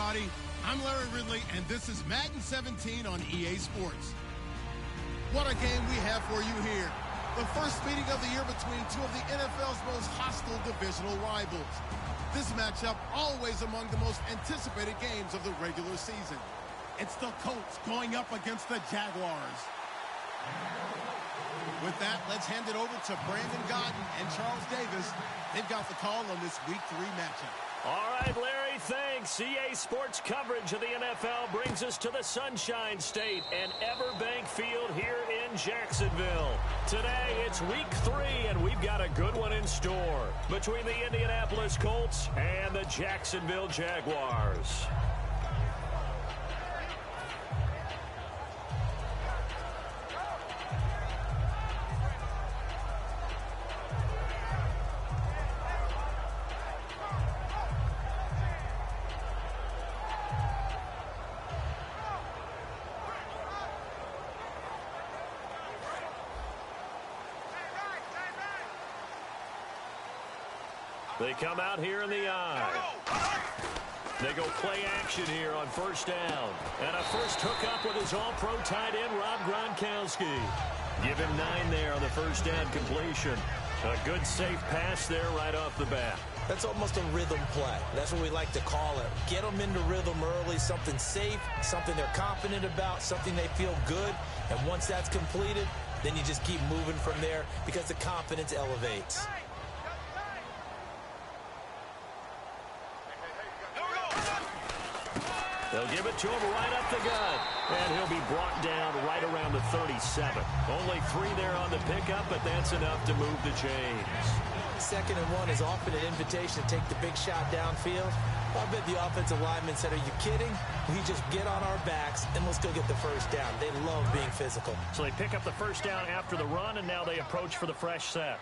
everybody. I'm Larry Ridley, and this is Madden 17 on EA Sports. What a game we have for you here. The first meeting of the year between two of the NFL's most hostile divisional rivals. This matchup always among the most anticipated games of the regular season. It's the Colts going up against the Jaguars. With that, let's hand it over to Brandon Godden and Charles Davis. They've got the call on this Week 3 matchup. All right, Larry, thanks. EA Sports coverage of the NFL brings us to the Sunshine State and Everbank Field here in Jacksonville. Today, it's Week 3, and we've got a good one in store between the Indianapolis Colts and the Jacksonville Jaguars. They come out here in the eye. They go play action here on first down. And a first hookup with his all-pro tight end, Rob Gronkowski. Give him 9 there on the first down completion. A good, safe pass there right off the bat. That's almost a rhythm play. That's what we like to call it. Get them into rhythm early, something safe, something they're confident about, something they feel good. And once that's completed, then you just keep moving from there because the confidence elevates. They'll give it to him right up the gut. And he'll be brought down right around the 37. Only 3 there on the pickup, but that's enough to move the chains. 2nd and 1 is often an invitation to take the big shot downfield. I bet the offensive lineman said, are you kidding? We just get on our backs and let's go get the first down. They love being physical. So they pick up the first down after the run, and now they approach for the fresh set.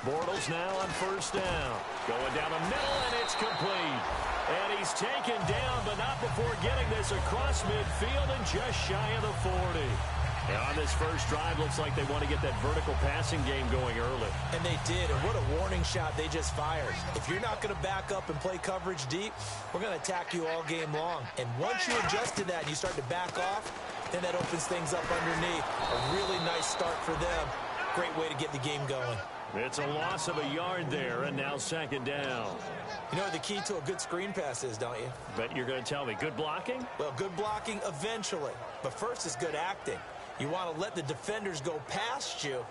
Bortles now on first down. Going down the middle, and it's complete. And he's taken down, but not before getting this across midfield and just shy of the 40. And on this first drive, looks like they want to get that vertical passing game going early. And they did, and what a warning shot they just fired. If you're not going to back up and play coverage deep, we're going to attack you all game long. And once you adjust to that and you start to back off, then that opens things up underneath. A really nice start for them. Great way to get the game going. It's a loss of a yard there, and now 2nd down. You know what the key to a good screen pass is, don't you? Bet you're going to tell me. Good blocking? Well, good blocking eventually. But first is good acting. You want to let the defenders go past you,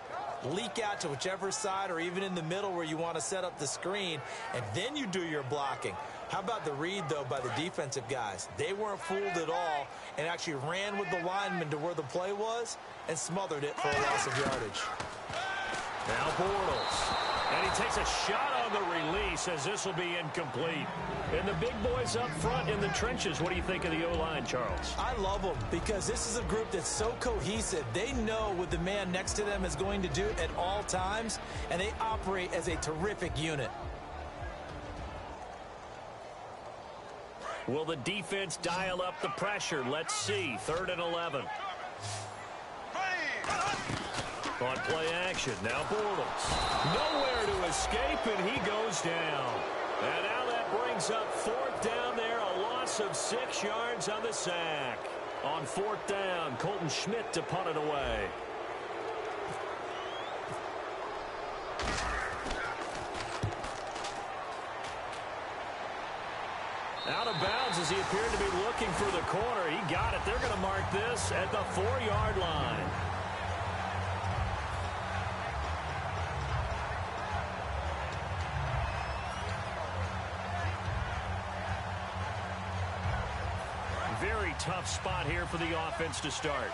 leak out to whichever side or even in the middle where you want to set up the screen, and then you do your blocking. How about the read, though, by the defensive guys? They weren't fooled at all and actually ran with the lineman to where the play was and smothered it for a loss of yardage. Now Bortles. And he takes a shot on the release as this will be incomplete. And the big boys up front in the trenches. What do you think of the O-line, Charles? I love them because this is a group that's so cohesive. They know what the man next to them is going to do at all times, and they operate as a terrific unit. Will the defense dial up the pressure? Let's see. 3rd and 11. On play action, now Bortles. Nowhere to escape, and he goes down. And now that brings up 4th down there, a loss of 6 yards on the sack. On 4th down, Colton Schmidt to punt it away. Out of bounds as he appeared to be looking for the corner. He got it. They're going to mark this at the 4-yard line. Very tough spot here for the offense to start.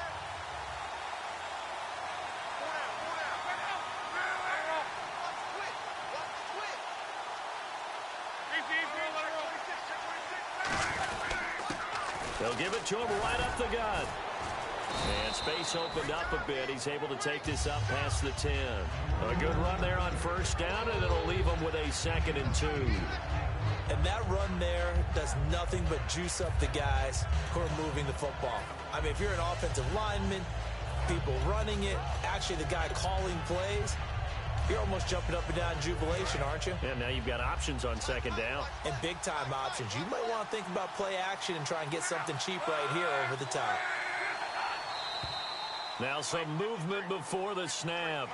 They'll give it to him right up the gut. And space opened up a bit. He's able to take this up past the 10. A good run there on first down, and it'll leave him with a 2nd and 2. And that run there does nothing but juice up the guys who are moving the football. I mean, if you're an offensive lineman, people running it, actually the guy calling plays, You're almost jumping up and down in jubilation, aren't you? And now you've got options on second down. And big-time options. You might want to think about play action and try and get something cheap right here over the top. Now some movement before the snap.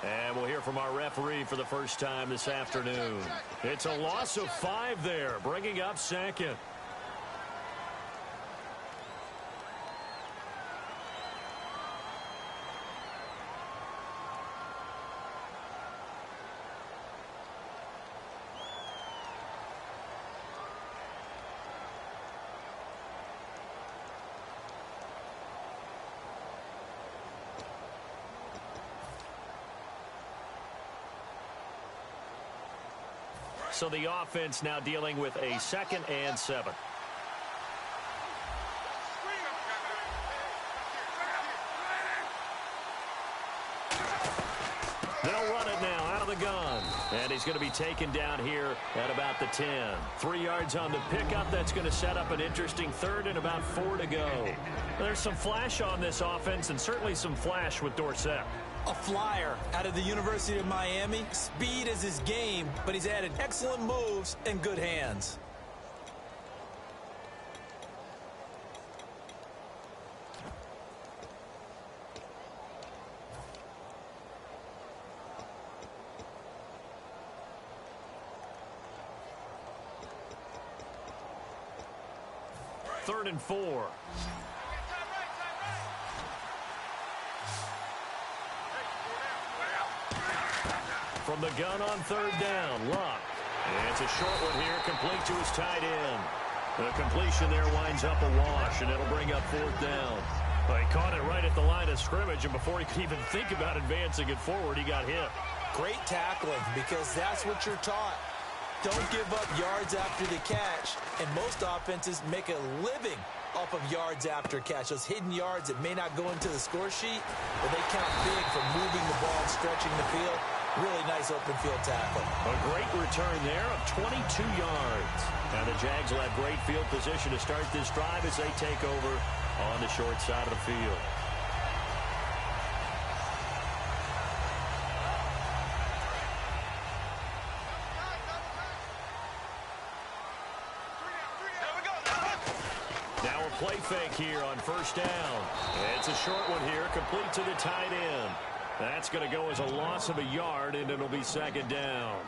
And we'll hear from our referee for the first time this afternoon. It's a loss of 5 there, bringing up second. So the offense now dealing with a 2nd and 7. They'll run it now out of the gun. And he's going to be taken down here at about the 10. 3 yards on the pickup. That's going to set up an interesting 3rd and about 4 to go. There's some flash on this offense and certainly some flash with Dorsett. A flyer out of the University of Miami. Speed is his game, but he's added excellent moves and good hands. Third and 4. From the gun on 3rd down, Luck. And it's a short one here, complete to his tight end. The completion there winds up a wash, and it'll bring up 4th down. Well, he caught it right at the line of scrimmage, and before he could even think about advancing it forward, he got hit. Great tackling, because that's what you're taught. Don't give up yards after the catch, and most offenses make a living off of yards after catch. Those hidden yards that may not go into the score sheet, but they count big for moving the ball and stretching the field. Really nice open field tackle. A great return there of 22 yards. Now the Jags will have great field position to start this drive as they take over on the short side of the field. Now a play fake here on 1st down. It's a short one here, complete to the tight end. That's going to go as a loss of a yard, and it'll be 2nd down.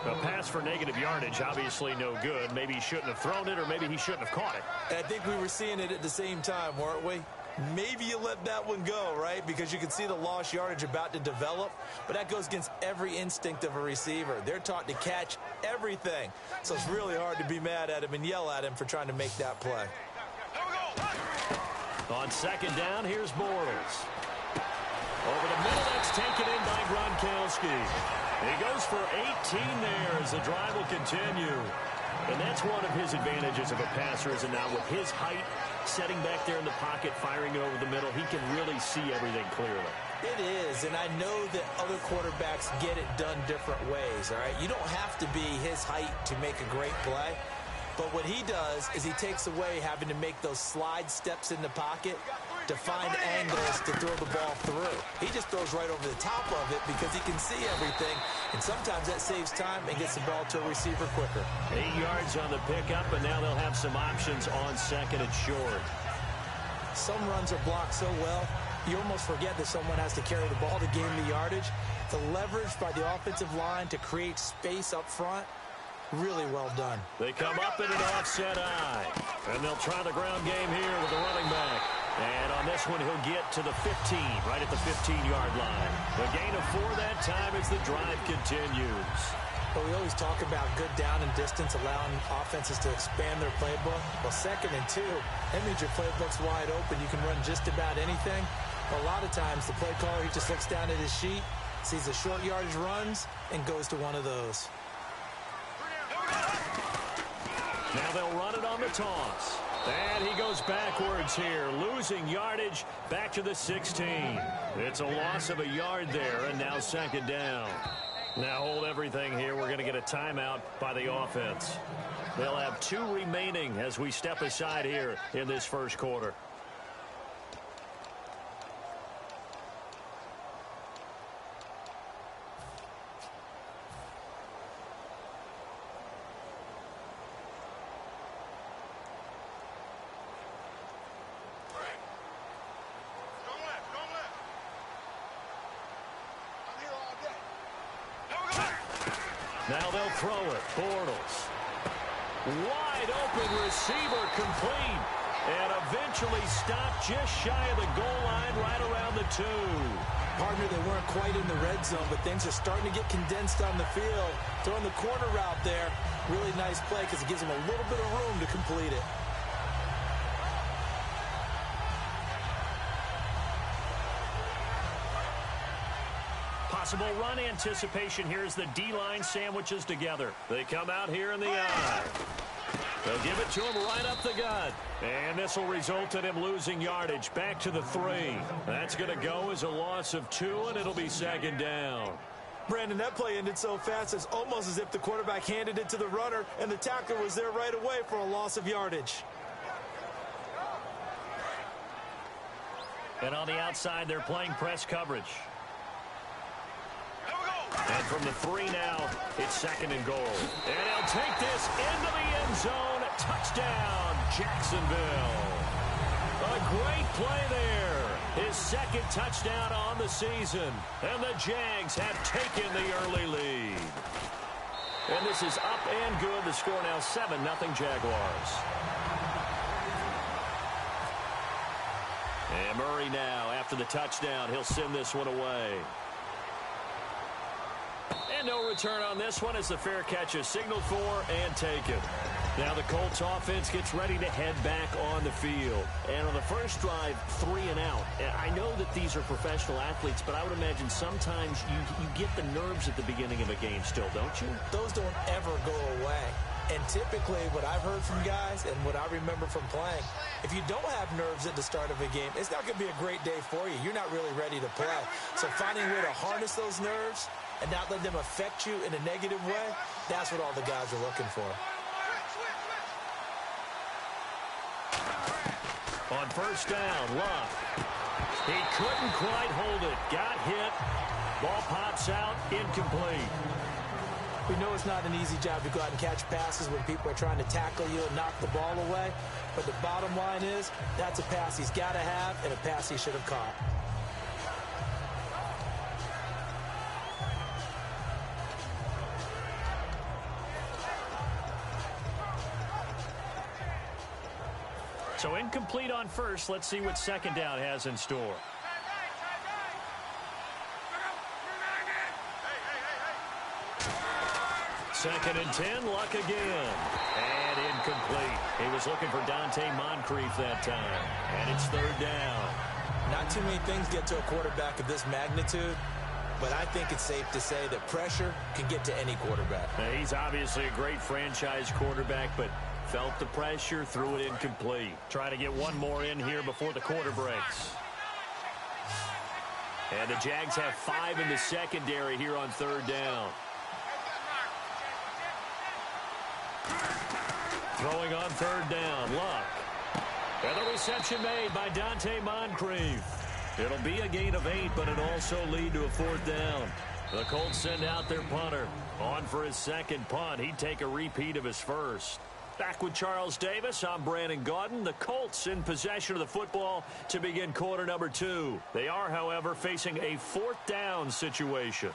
A pass for negative yardage, obviously no good. Maybe he shouldn't have thrown it, or maybe he shouldn't have caught it. I think we were seeing it at the same time, weren't we? Maybe you let that one go, right? Because you can see the lost yardage about to develop. But that goes against every instinct of a receiver. They're taught to catch everything. So it's really hard to be mad at him and yell at him for trying to make that play. On 2nd down, here's Bortles. Over the middle, that's taken in by Gronkowski. He goes for 18 there as the drive will continue. And that's one of his advantages of a passer, is it not? With his height, setting back there in the pocket, firing it over the middle, he can really see everything clearly. It is, and I know that other quarterbacks get it done different ways, all right? You don't have to be his height to make a great play. But what he does is he takes away having to make those slide steps in the pocket to find angles to throw the ball through. He just throws right over the top of it because he can see everything, and sometimes that saves time and gets the ball to a receiver quicker. 8 yards on the pickup, and now they'll have some options on 2nd and short. Some runs are blocked so well, you almost forget that someone has to carry the ball to gain the yardage. The leverage by the offensive line to create space up front, really well done. They come up in an offset eye, and they'll try the ground game here with the running back. And on this one, he'll get to the 15, right at the 15-yard line. The gain of 4 that time as the drive continues. But we always talk about good down and distance, allowing offenses to expand their playbook. Well, 2nd and 2, that means your playbook's wide open. You can run just about anything. But a lot of times, the play caller, he just looks down at his sheet, sees the short yardage runs, and goes to one of those. Now they'll run it on the toss. And he goes backwards here, losing yardage back to the 16. It's a loss of a yard there, and now 2nd down. Now hold everything here. We're going to get a timeout by the offense. They'll have 2 remaining as we step aside here in this first quarter. Now they'll throw it. Bortles. Wide open receiver, complete. And eventually stopped just shy of the goal line right around the 2. Partner, they weren't quite in the red zone, but things are starting to get condensed on the field. Throwing the corner route there. Really nice play because it gives them a little bit of room to complete it. Possible run anticipation here as the D-line sandwiches together. They come out here in the eye. They'll give it to him right up the gut. And this will result in him losing yardage back to the 3. That's going to go as a loss of 2, and it'll be second down. Brandon, that play ended so fast, it's almost as if the quarterback handed it to the runner, and the tackler was there right away for a loss of yardage. And on the outside, they're playing press coverage. And from the 3 now, it's second and goal. And he'll take this into the end zone. Touchdown, Jacksonville. A great play there. His second touchdown on the season. And the Jags have taken the early lead. And this is up and good. The score now 7-0 Jaguars. And Murray now, after the touchdown, he'll send this one away. And no return on this one as the fair catch is signaled for and taken. Now the Colts offense gets ready to head back on the field. And on the first drive, 3 and out. I know that these are professional athletes, but I would imagine sometimes you get the nerves at the beginning of a game still, don't you? Those don't ever go away. And typically what I've heard from guys and what I remember from playing, if you don't have nerves at the start of a game, it's not going to be a great day for you. You're not really ready to play. So finding a way to harness those nerves and not let them affect you in a negative way, that's what all the guys are looking for. On first down, Luck. He couldn't quite hold it. Got hit. Ball pops out, incomplete. We know it's not an easy job to go out and catch passes when people are trying to tackle you and knock the ball away. But the bottom line is, that's a pass he's got to have and a pass he should have caught. So incomplete on first. Let's see what second down has in store. Second and 10, Luck again. And incomplete. He was looking for Dante Moncrief that time. And it's third down. Not too many things get to a quarterback of this magnitude, but I think it's safe to say that pressure can get to any quarterback. Now, he's obviously a great franchise quarterback, but felt the pressure, threw it incomplete. Trying to get one more in here before the quarter breaks. And the Jags have 5 in the secondary here on third down. Throwing on third down, Luck. And the reception made by Dante Moncrief. It'll be a gain of 8, but it'll also lead to a fourth down. The Colts send out their punter. On for his second punt. He'd take a repeat of his first. Back with Charles Davis, I'm Brandon Gaudin. The Colts in possession of the football to begin quarter number 2. They are, however, facing a fourth down situation.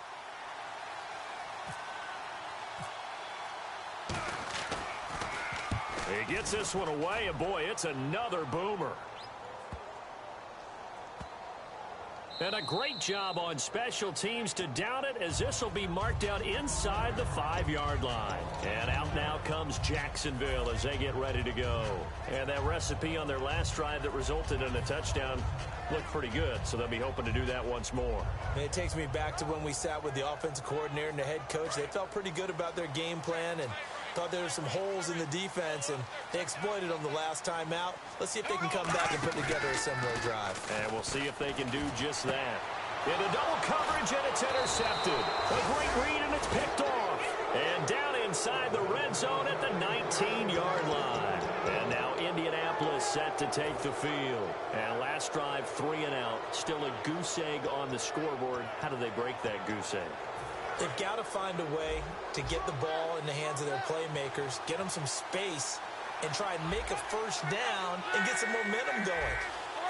He gets this one away, and boy, it's another boomer. And a great job on special teams to down it, as this will be marked out inside the 5-yard line. And out now comes Jacksonville as they get ready to go. And that recipe on their last drive that resulted in a touchdown looked pretty good, so they'll be hoping to do that once more. And it takes me back to when we sat with the offensive coordinator and the head coach. They felt pretty good about their game plan and thought there were some holes in the defense, and they exploited them the last time out. Let's see if they can come back and put together a similar drive. And we'll see if they can do just that. Into double coverage, and it's intercepted. A great read, and it's picked off. And down inside the red zone at the 19-yard line. And now Indianapolis set to take the field. And last drive, 3 and out. Still a goose egg on the scoreboard. How do they break that goose egg? They've got to find a way to get the ball in the hands of their playmakers, get them some space, and try and make a first down and get some momentum going.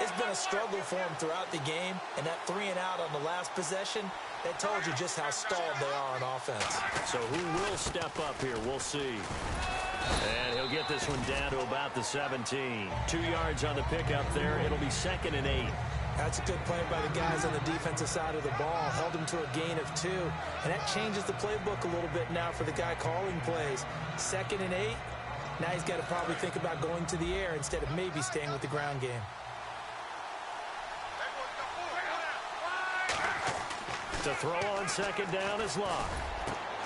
It's been a struggle for them throughout the game, and that 3 and out on the last possession, that told you just how stalled they are on offense. So who will step up here? We'll see. And he'll get this one down to about the 17. 2 yards on the pickup there. It'll be 2nd and 8. That's a good play by the guys on the defensive side of the ball. Held him to a gain of 2. And that changes the playbook a little bit now for the guy calling plays. 2nd and 8. Now he's got to probably think about going to the air instead of maybe staying with the ground game. To throw on 2nd down is Locke.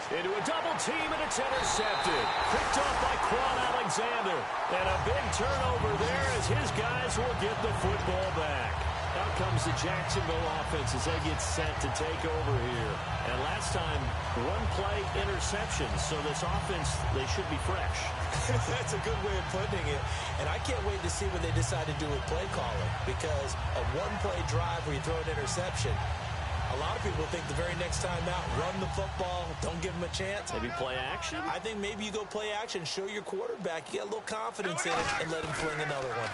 Into a double team, and it's intercepted. Picked off by Quan Alexander. And a big turnover there as his guys will get the football back. Out comes the Jacksonville offense as they get set to take over here. And last time, 1-play interception. So this offense, they should be fresh. That's a good way of putting it. And I can't wait to see what they decide to do with play calling. Because a 1-play drive where you throw an interception, a lot of people think the very next time out, run the football, don't give them a chance. Maybe play action? I think maybe you go play action, show your quarterback, you get a little confidence in it, and let him fling another one.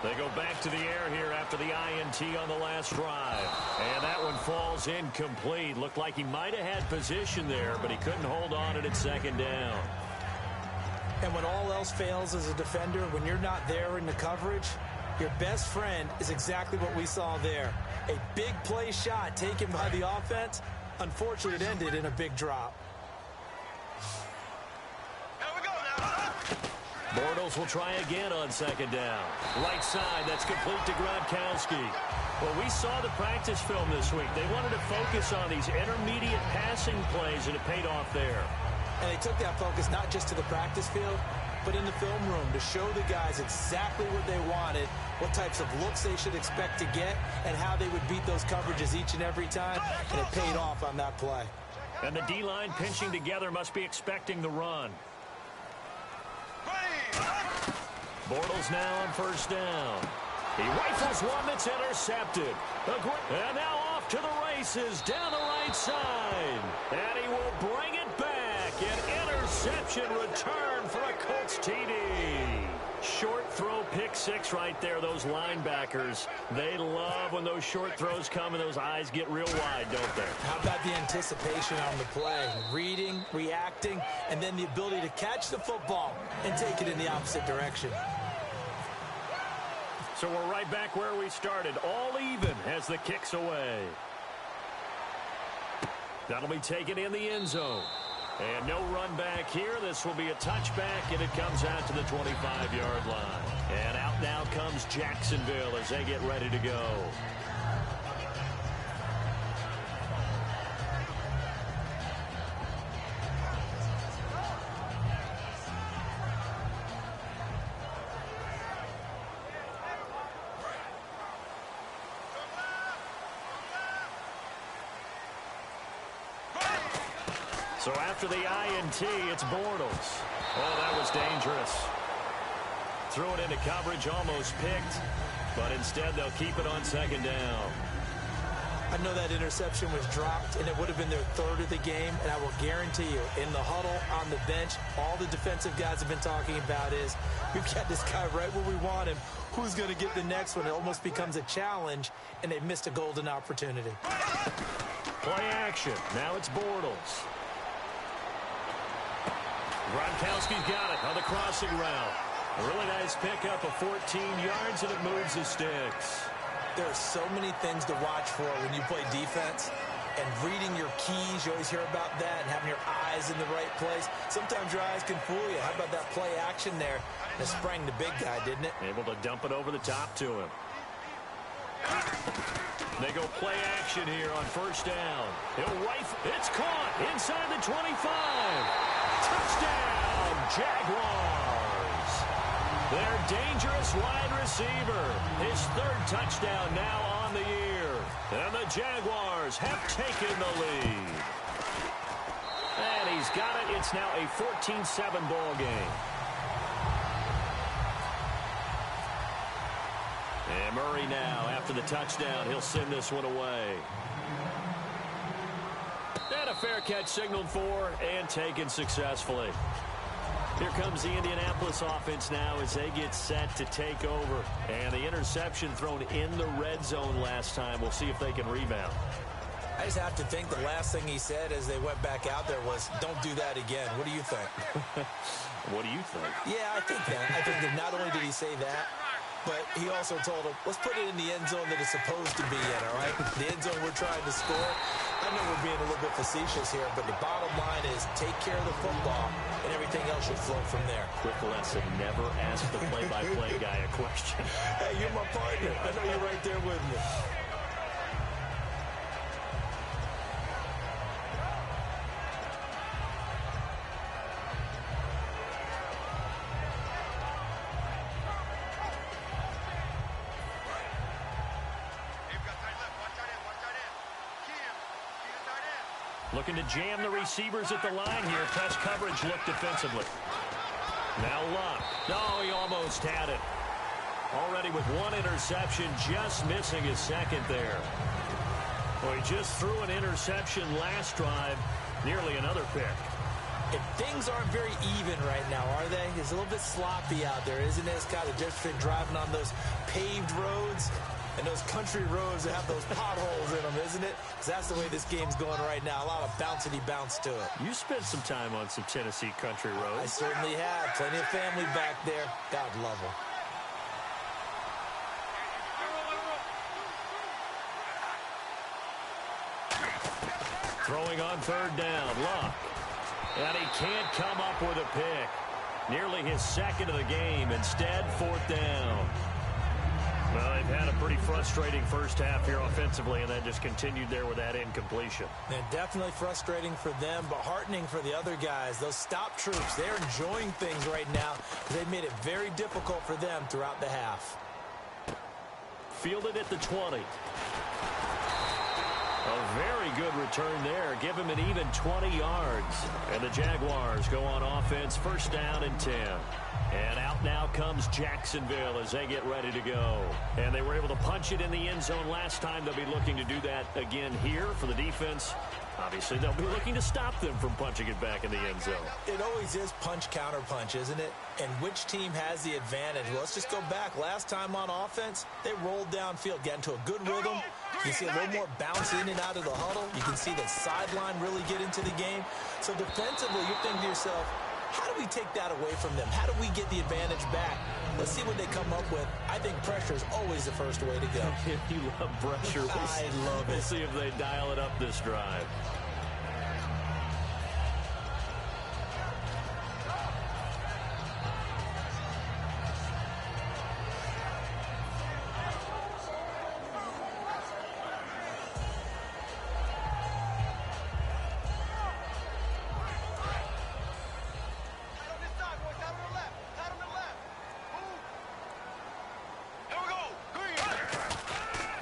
They go back to the air here after the INT on the last drive. And that one falls incomplete. Looked like he might have had position there, but he couldn't hold on it at 2nd down. And when all else fails as a defender, when you're not there in the coverage, your best friend is exactly what we saw there. A big play shot taken by the offense. Unfortunately, it ended in a big drop. Bortles will try again on 2nd down. Right side, that's complete to Gronkowski. Well, we saw the practice film this week. They wanted to focus on these intermediate passing plays, and it paid off there. And they took that focus not just to the practice field, but in the film room to show the guys exactly what they wanted, what types of looks they should expect to get, and how they would beat those coverages each and every time, and it paid off on that play. And the D-line pinching together must be expecting the run. Bortles now on 1st down. He rifles one that's intercepted. And now off to the races down the right side. And he will bring it back. An interception return for a Colts TD. Short throw pick 6 right there. Those linebackers, they love when those short throws come and those eyes get real wide, don't they? How about the anticipation on the play? Reading, reacting, and then the ability to catch the football and take it in the opposite direction. So we're right back where we started, all even as the kick's away. That'll be taken in the end zone. And no run back here. This will be a touchback, and it comes out to the 25-yard line. And out now comes Jacksonville as they get ready to go. So after the INT, it's Bortles. Oh, that was dangerous. Threw it into coverage, almost picked. But instead, they'll keep it on 2nd down. I know that interception was dropped, and it would have been their 3rd of the game. And I will guarantee you, in the huddle, on the bench, all the defensive guys have been talking about is, we've got this guy right where we want him. Who's going to get the next one? It almost becomes a challenge, and they've missed a golden opportunity. Play action. Now it's Bortles. Gronkowski's got it on the crossing route. A really nice pickup of 14 yards, and it moves the sticks. There are so many things to watch for when you play defense. And reading your keys, you always hear about that, and having your eyes in the right place. Sometimes your eyes can fool you. How about that play action there? It sprang the big guy, didn't it? Able to dump it over the top to him. They go play action here on 1st down. He'll rifle. It's caught inside the 25. Touchdown, Jaguars. Their dangerous wide receiver. His 3rd touchdown now on the year. And the Jaguars have taken the lead. And he's got it. It's now a 14-7 ball game. And Murray now, after the touchdown, he'll send this one away. And a fair catch signaled for and taken successfully. Here comes the Indianapolis offense now as they get set to take over. And the interception thrown in the red zone last time. We'll see if they can rebound. I just have to think the last thing he said as they went back out there was, don't do that again. What do you think? What do you think? Yeah, I think that not only did he say that, but he also told him, let's put it in the end zone that it's supposed to be in, all right? The end zone we're trying to score. I know we're being a little bit facetious here, but the bottom line is take care of the football, and everything else should flow from there. Quick lesson, never ask the play-by-play guy a question. Hey, you're my partner. I know you're right there with me. Looking to jam the receivers at the line here. Press coverage look defensively. Now Luck. No, he almost had it. Already with one interception, just missing his second there. Well, he just threw an interception last drive. Nearly another pick. If things aren't very even right now, are they? It's a little bit sloppy out there, isn't it? It's kind of just been driving on those paved roads and those country roads that have those potholes in them, isn't it? Because that's the way this game's going right now. A lot of bouncy bounce to it. You spent some time on some Tennessee country roads. I certainly have. Plenty of family back there. God love them. Throwing on third down. Luck. And he can't come up with a pick. Nearly his second of the game. Instead, fourth down. Well, they've had a pretty frustrating first half here offensively, and that just continued there with that incompletion. And definitely frustrating for them, but heartening for the other guys. Those stop troops, they're enjoying things right now. They've made it very difficult for them throughout the half. Fielded at the 20. A very good return there. Give him an even 20 yards. And the Jaguars go on offense, first down and 10. And out now comes Jacksonville as they get ready to go. And they were able to punch it in the end zone last time. They'll be looking to do that again here for the defense. Obviously, they'll be looking to stop them from punching it back in the end zone. It always is punch-counter-punch, isn't it? And which team has the advantage? Well, let's just go back. Last time on offense, they rolled downfield, got into a good rhythm. You see a little more bounce in and out of the huddle. You can see the sideline really get into the game. So defensively, you're thinking to yourself, how do we take that away from them? How do we get the advantage back? Let's see what they come up with. I think pressure is always the first way to go. You love pressure. I love it. We'll see if they dial it up this drive.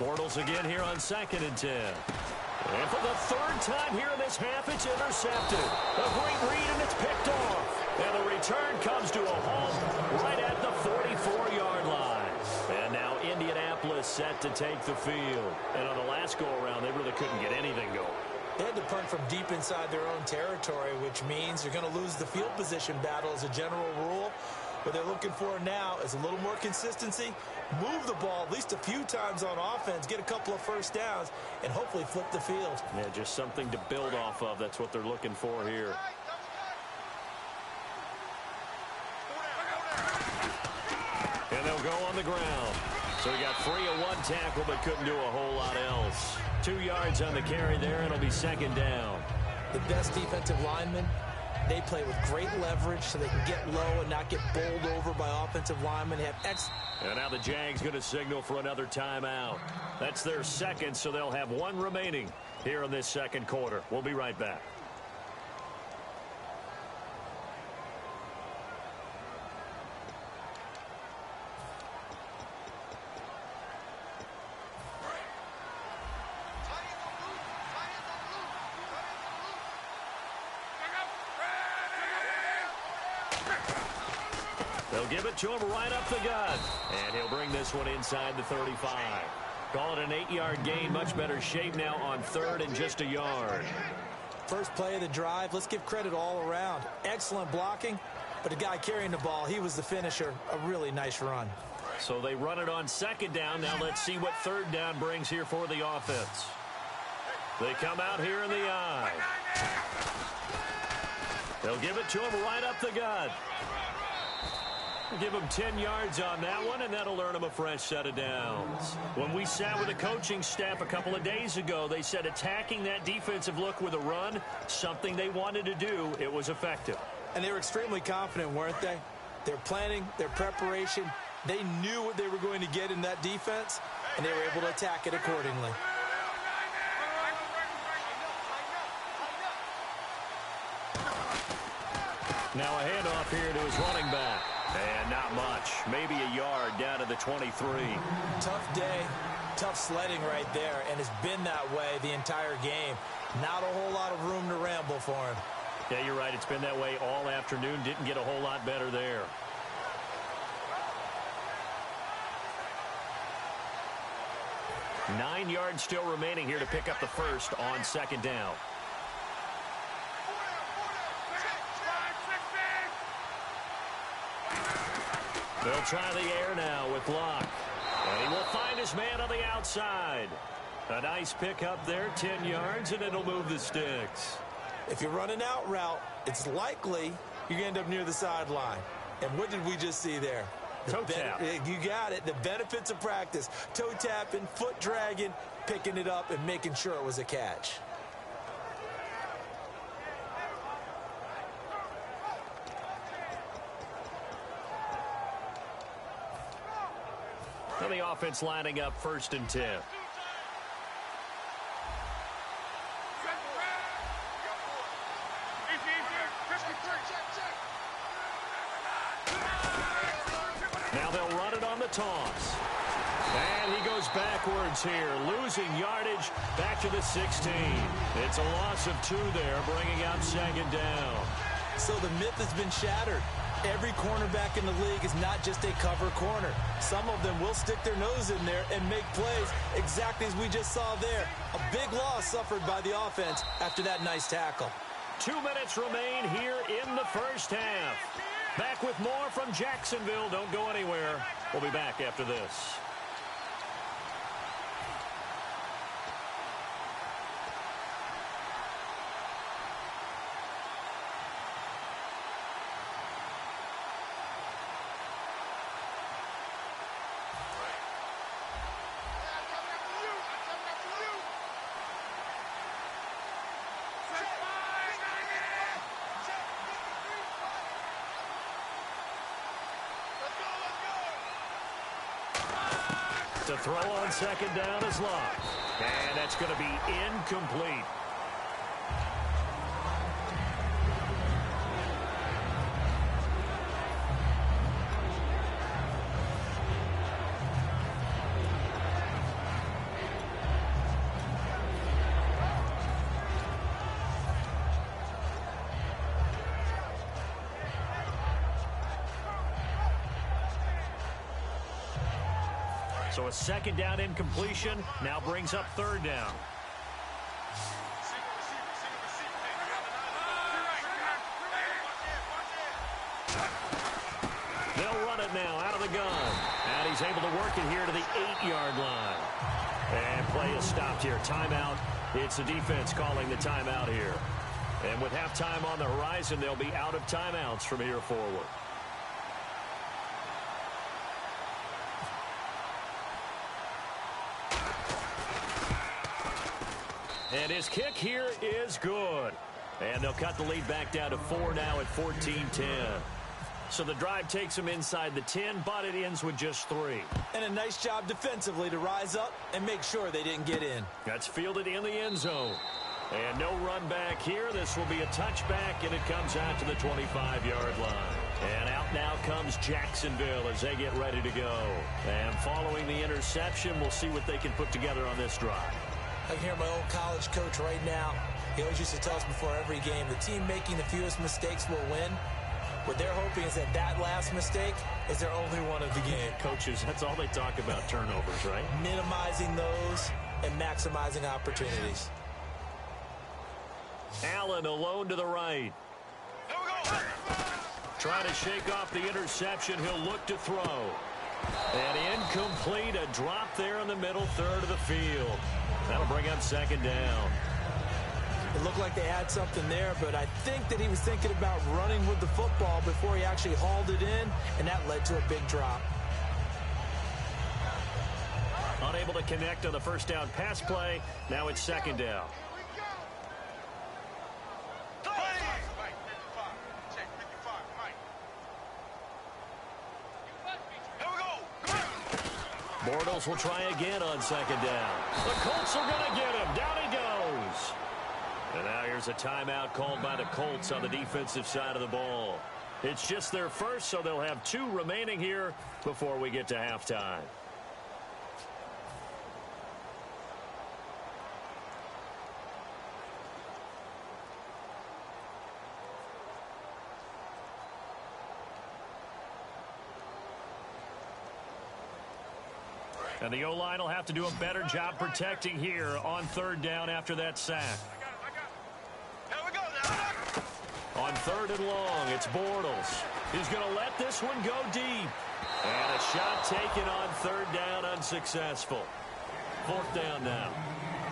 Bortles again here on 2nd and 10. And for the third time here in this half, it's intercepted. A great read, and it's picked off. And the return comes to a halt right at the 44-yard line. And now Indianapolis set to take the field. And on the last go-around, they really couldn't get anything going. They had to punt from deep inside their own territory, which means you're going to lose the field position battle as a general rule. What they're looking for now is a little more consistency, move the ball at least a few times on offense, get a couple of first downs, and hopefully flip the field. Yeah, just something to build off of. That's what they're looking for here. And they'll go on the ground. So he got free of one tackle but couldn't do a whole lot else. 2 yards on the carry there, and it'll be second down. The best defensive linemen, they play with great leverage so they can get low and not get bowled over by offensive linemen. They have and now the Jags going to signal for another timeout. That's their second, so they'll have one remaining here in this second quarter. We'll be right back. They'll give it to him right up the gut. And he'll bring this one inside the 35. Call it an 8-yard gain. Much better shape now on third and just a yard. First play of the drive. Let's give credit all around. Excellent blocking. but the guy carrying the ball, he was the finisher. A really nice run. So they run it on second down. Now let's see what third down brings here for the offense. They come out here in the I. They'll give it to him right up the gut. Give him 10 yards on that one, and that'll earn him a fresh set of downs. When we sat with the coaching staff a couple of days ago, they said attacking that defensive look with a run, something they wanted to do, it was effective. And they were extremely confident, weren't they? Their planning, their preparation, they knew what they were going to get in that defense, and they were able to attack it accordingly. Now a handoff here to his running back. And not much. Maybe a yard down to the 23. Tough day, tough sledding right there, and it's been that way the entire game. Not a whole lot of room to ramble for him. Yeah, you're right. It's been that way all afternoon. Didn't get a whole lot better there. Nine yards still remaining here to pick up the first on second down. They'll try the air now with Locke. And he will find his man on the outside. A nice pick up there, 10 yards, and it'll move the sticks. If you run an out route, it's likely you're going to end up near the sideline. And what did we just see there? Toe tap. You got it. The benefits of practice. Toe tapping, foot dragging, picking it up, and making sure it was a catch. And the offense lining up 1st and 10. Now they'll run it on the toss. And he goes backwards here, losing yardage back to the 16. It's a loss of 2 there, bringing out 2nd down. So the myth has been shattered. Every cornerback in the league is not just a cover corner. Some of them will stick their nose in there and make plays exactly as we just saw there. A big loss suffered by the offense after that nice tackle. 2 minutes remain here in the first half. Back with more from Jacksonville. Don't go anywhere. We'll be back after this. To throw on 2nd down is Locke. And that's going to be incomplete. So a 2nd down incompletion now brings up 3rd down. They'll run it now out of the gun. And he's able to work it here to the 8-yard line. And play is stopped here. Timeout. It's the defense calling the timeout here. And with halftime on the horizon, they'll be out of timeouts from here forward. And his kick here is good. And they'll cut the lead back down to 4 now at 14-10. So the drive takes them inside the 10, but it ends with just 3. And a nice job defensively to rise up and make sure they didn't get in. That's fielded in the end zone. And no run back here. This will be a touchback, and it comes out to the 25-yard line. And out now comes Jacksonville as they get ready to go. And following the interception, we'll see what they can put together on this drive. I can hear my old college coach right now. He always used to tell us before every game, the team making the fewest mistakes will win. What they're hoping is that that last mistake is their only one of the game. Coaches, that's all they talk about, turnovers, right? Minimizing those and maximizing opportunities. Allen alone to the right. Trying to shake off the interception. He'll look to throw. And incomplete. A drop there in the middle third of the field. That'll bring up second down. It looked like they had something there, but I think that he was thinking about running with the football before he actually hauled it in, and that led to a big drop. Unable to connect on the first down pass play. Now it's second down. Bortles will try again on second down. The Colts are going to get him. Down he goes. And now here's a timeout called by the Colts on the defensive side of the ball. It's just their first, so they'll have 2 remaining here before we get to halftime. And the O-line will have to do a better job protecting here on third down after that sack. On third and long, it's Bortles. He's going to let this one go deep. And a shot taken on third down, unsuccessful. Fourth down now.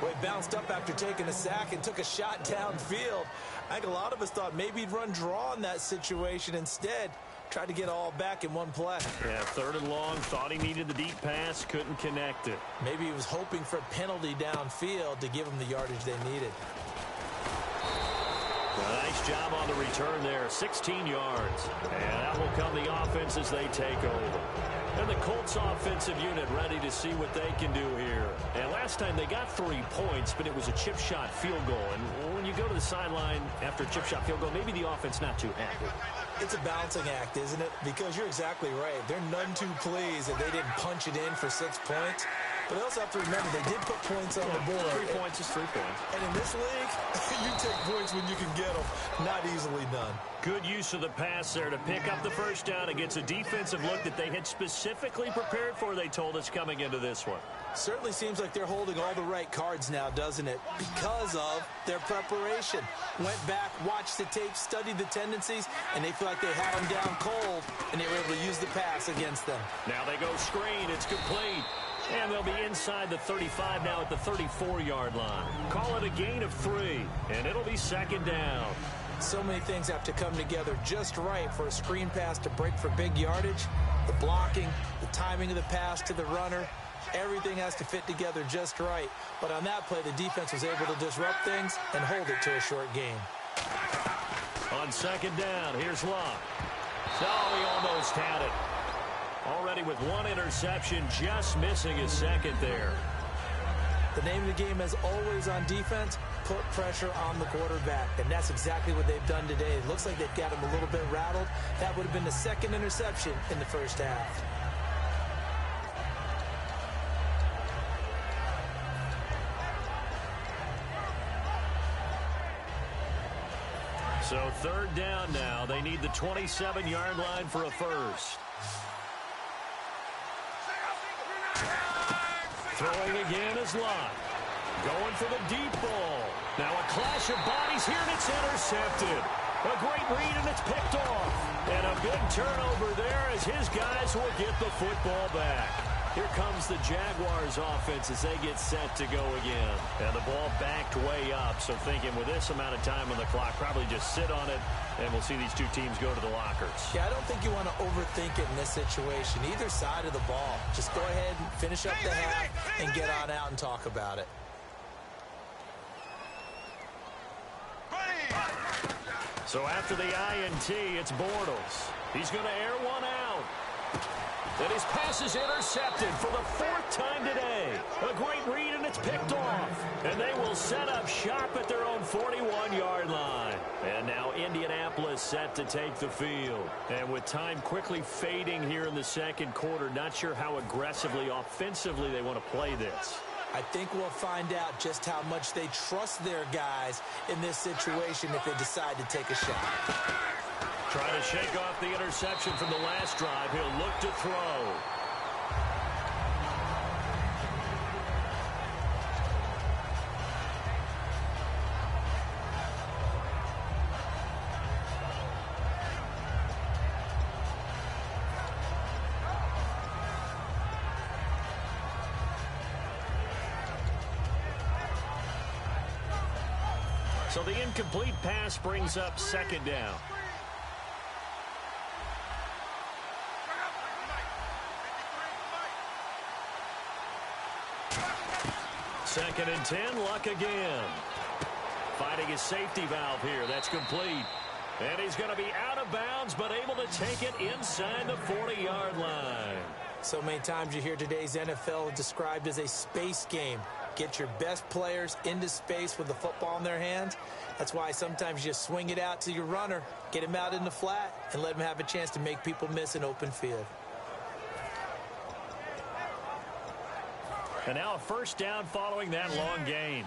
Well, he bounced up after taking a sack and took a shot downfield. I think a lot of us thought maybe he'd run draw in that situation. Instead, tried to get all back in one play. Yeah, third and long, thought he needed the deep pass, couldn't connect it. Maybe he was hoping for a penalty downfield to give him the yardage they needed. A nice job on the return there, 16 yards. And that will come the offense as they take over. And the Colts offensive unit ready to see what they can do here. And last time they got 3 points, but it was a chip shot field goal. And when you go to the sideline after a chip shot field goal, maybe the offense not too happy. It's a balancing act, isn't it? Because you're exactly right. They're none too pleased that they didn't punch it in for 6 points. But they also have to remember they did put points on the board. 3 points is 3 points. And in this league, you take points when you can get them. Not easily done. Good use of the pass there to pick up the first down against a defensive look that they had specifically prepared for, they told us, coming into this one. Certainly seems like they're holding all the right cards now, doesn't it? Because of their preparation. Went back, watched the tape, studied the tendencies, and they feel like they had them down cold, and they were able to use the pass against them. Now they go screen. It's complete. And they'll be inside the 35 now at the 34-yard line. Call it a gain of 3, and it'll be second down. So many things have to come together just right for a screen pass to break for big yardage. The blocking, the timing of the pass to the runner, everything has to fit together just right. But on that play, the defense was able to disrupt things and hold it to a short gain. On second down, here's Locke. Oh, he almost had it. Already with 1 interception, just missing his second there. The name of the game, as always on defense, put pressure on the quarterback. And that's exactly what they've done today. It looks like they've got him a little bit rattled. That would have been the 2nd interception in the first half. So third down now. They need the 27-yard line for a first. Throwing again is Locke. Going for the deep ball. Now a clash of bodies here, and it's intercepted. A great read, and it's picked off. And a big turnover there as his guys will get the football back. Here comes the Jaguars offense as they get set to go again. And the ball backed way up, so thinking with this amount of time on the clock, probably just sit on it, and we'll see these 2 teams go to the lockers. Yeah, I don't think you want to overthink it in this situation. Either side of the ball. Just go ahead and finish up the half and get on out and talk about it. So after the INT, it's Bortles. He's going to air one out. And his pass is intercepted for the 4th time today. A great read, and it's picked off. And they will set up shop at their own 41-yard line. And now Indianapolis set to take the field. And with time quickly fading here in the second quarter, not sure how aggressively, offensively they want to play this. I think we'll find out just how much they trust their guys in this situation if they decide to take a shot. Trying to shake off the interception from the last drive. He'll look to throw. So the incomplete pass brings up second down. Second and 10, Luck again. Finding his safety valve here. That's complete. And he's going to be out of bounds, but able to take it inside the 40-yard line. So many times you hear today's NFL described as a space game. Get your best players into space with the football in their hands. That's why sometimes you swing it out to your runner, get him out in the flat, and let him have a chance to make people miss an open field. And now a first down following that long gain.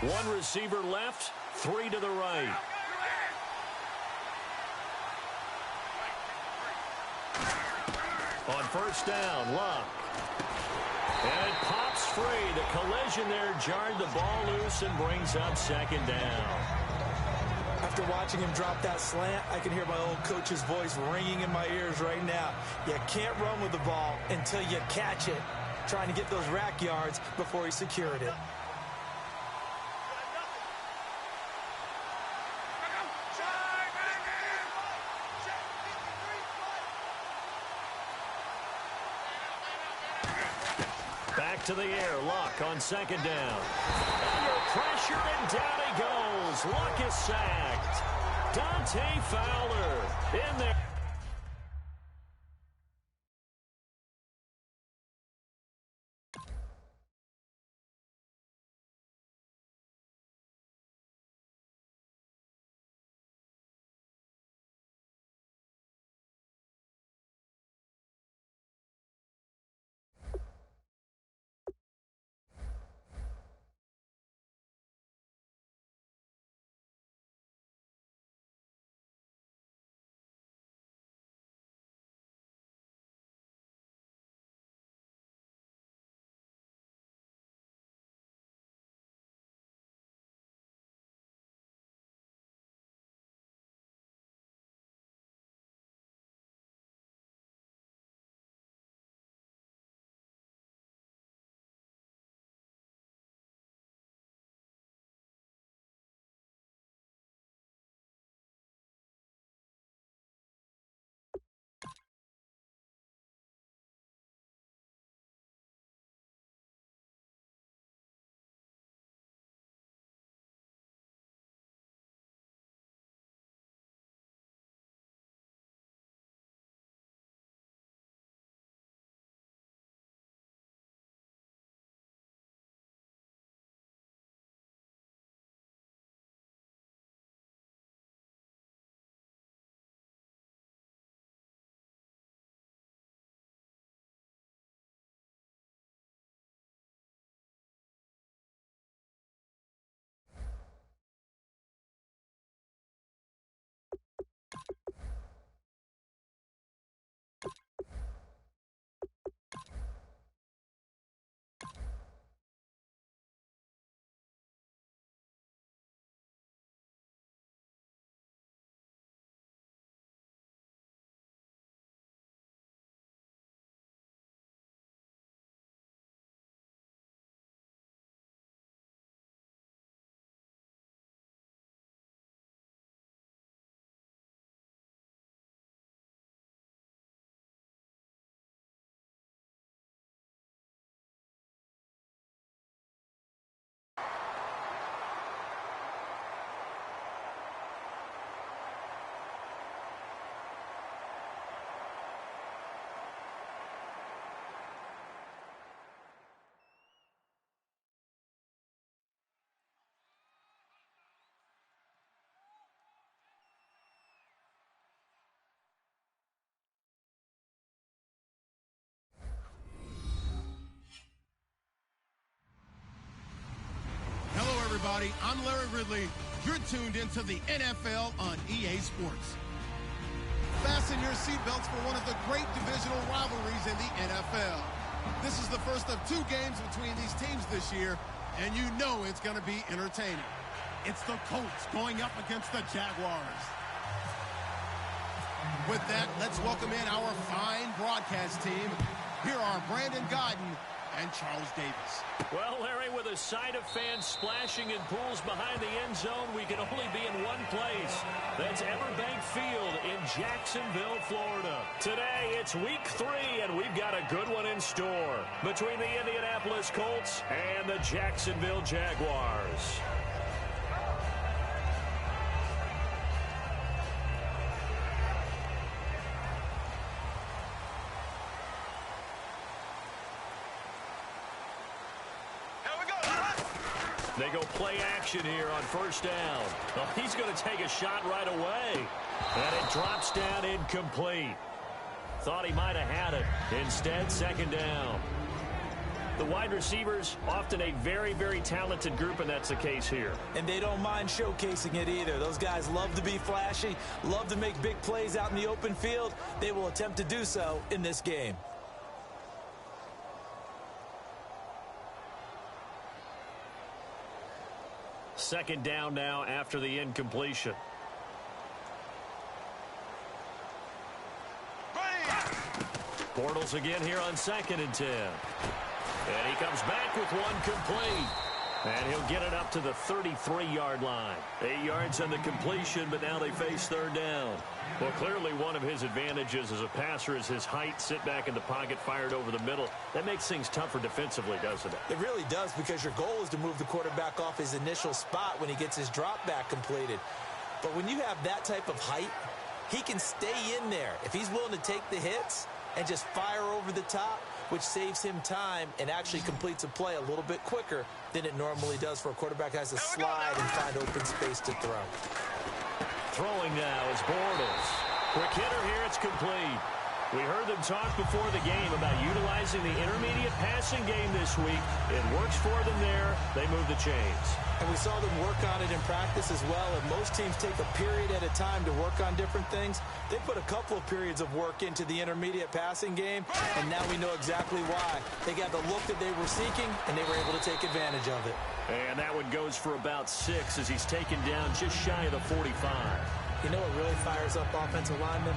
One receiver left, three to the right. On first down, Luck. And it pops free. The collision there jarred the ball loose and brings up second down. After watching him drop that slant, I can hear my old coach's voice ringing in my ears right now. You can't run with the ball until you catch it. Trying to get those rack yards before he secured it. Back to the air, Luck on second down. Under pressure, and down he goes. Luck is sacked. Dante Fowler in there. Everybody, I'm Larry Ridley. You're tuned into the NFL on EA Sports. Fasten your seatbelts for one of the great divisional rivalries in the NFL. This is the first of two games between these teams this year, and you know it's going to be entertaining. It's the Colts going up against the Jaguars. With that, let's welcome in our fine broadcast team. Here are Brandon Godden and Charles Davis. Well, Larry, with a sight of fans splashing in pools behind the end zone, we can only be in one place. That's Everbank Field in Jacksonville, Florida. Today, it's week 3, and we've got a good one in store between the Indianapolis Colts and the Jacksonville Jaguars. They go play action here on first down. Oh, he's going to take a shot right away. And it drops down incomplete. Thought he might have had it. Instead, second down. The wide receivers, often a very, very talented group, and that's the case here. And they don't mind showcasing it either. Those guys love to be flashy, love to make big plays out in the open field. They will attempt to do so in this game. Second down now after the incompletion. Bortles again here on 2nd and 10. And he comes back with one complete. And he'll get it up to the 33-yard line. 8 yards on the completion, but now they face third down. Well, clearly one of his advantages as a passer is his height. Sit back in the pocket, fired over the middle. That makes things tougher defensively, doesn't it? It really does, because your goal is to move the quarterback off his initial spot when he gets his drop back completed. But when you have that type of height, he can stay in there if he's willing to take the hits and just fire over the top, which saves him time and actually completes a play a little bit quicker than it normally does for a quarterback who has to slide and find open space to throw. Throwing now is Bortles. Quick hitter here, it's complete. We heard them talk before the game about utilizing the intermediate passing game this week. It works for them there. They move the chains. And we saw them work on it in practice as well. And most teams take a period at a time to work on different things. They put a couple of periods of work into the intermediate passing game, and now we know exactly why. They got the look that they were seeking, and they were able to take advantage of it. And that one goes for about 6 as he's taken down just shy of the 45. You know what really fires up offensive linemen?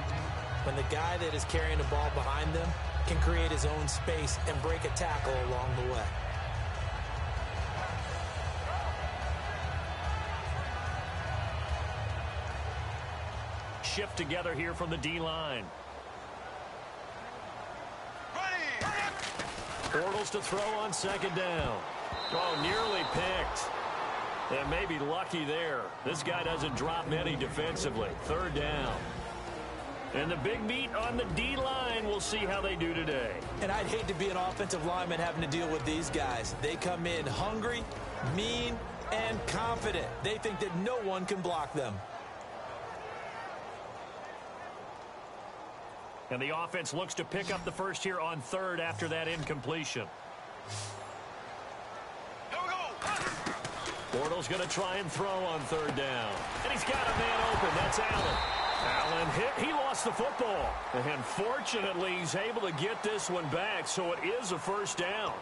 When the guy that is carrying the ball behind them can create his own space and break a tackle along the way. Shift together here from the D-line. Bortles to throw on 2nd down. Oh, nearly picked. And maybe lucky there. This guy doesn't drop many defensively. 3rd down. And the big meat on the D-line, we'll see how they do today. And I'd hate to be an offensive lineman having to deal with these guys. They come in hungry, mean, and confident. They think that no one can block them. And the offense looks to pick up the first here on 3rd after that incompletion. Bortles going to try and throw on 3rd down. And he's got a man open. That's Allen. Allen hit. He lost the football. And fortunately, he's able to get this one back, so it is a 1st down.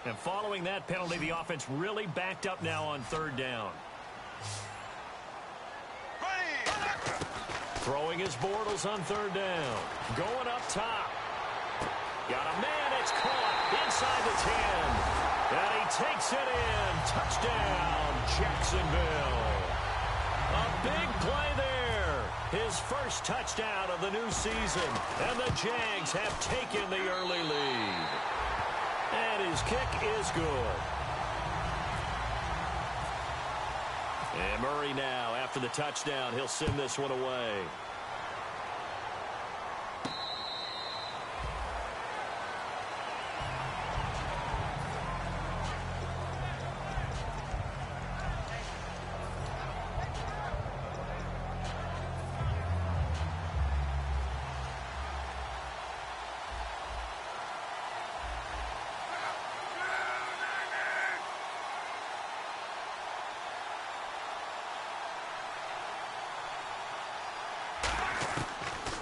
And following that penalty, the offense really backed up now on 3rd down. Throwing his Bortles on 3rd down. Going up top. Got a man. It's caught inside the 10. And he takes it in. Touchdown, Jacksonville. A big play there. His first touchdown of the new season. And the Jags have taken the early lead. And his kick is good. And Murray now, after the touchdown, he'll send this one away.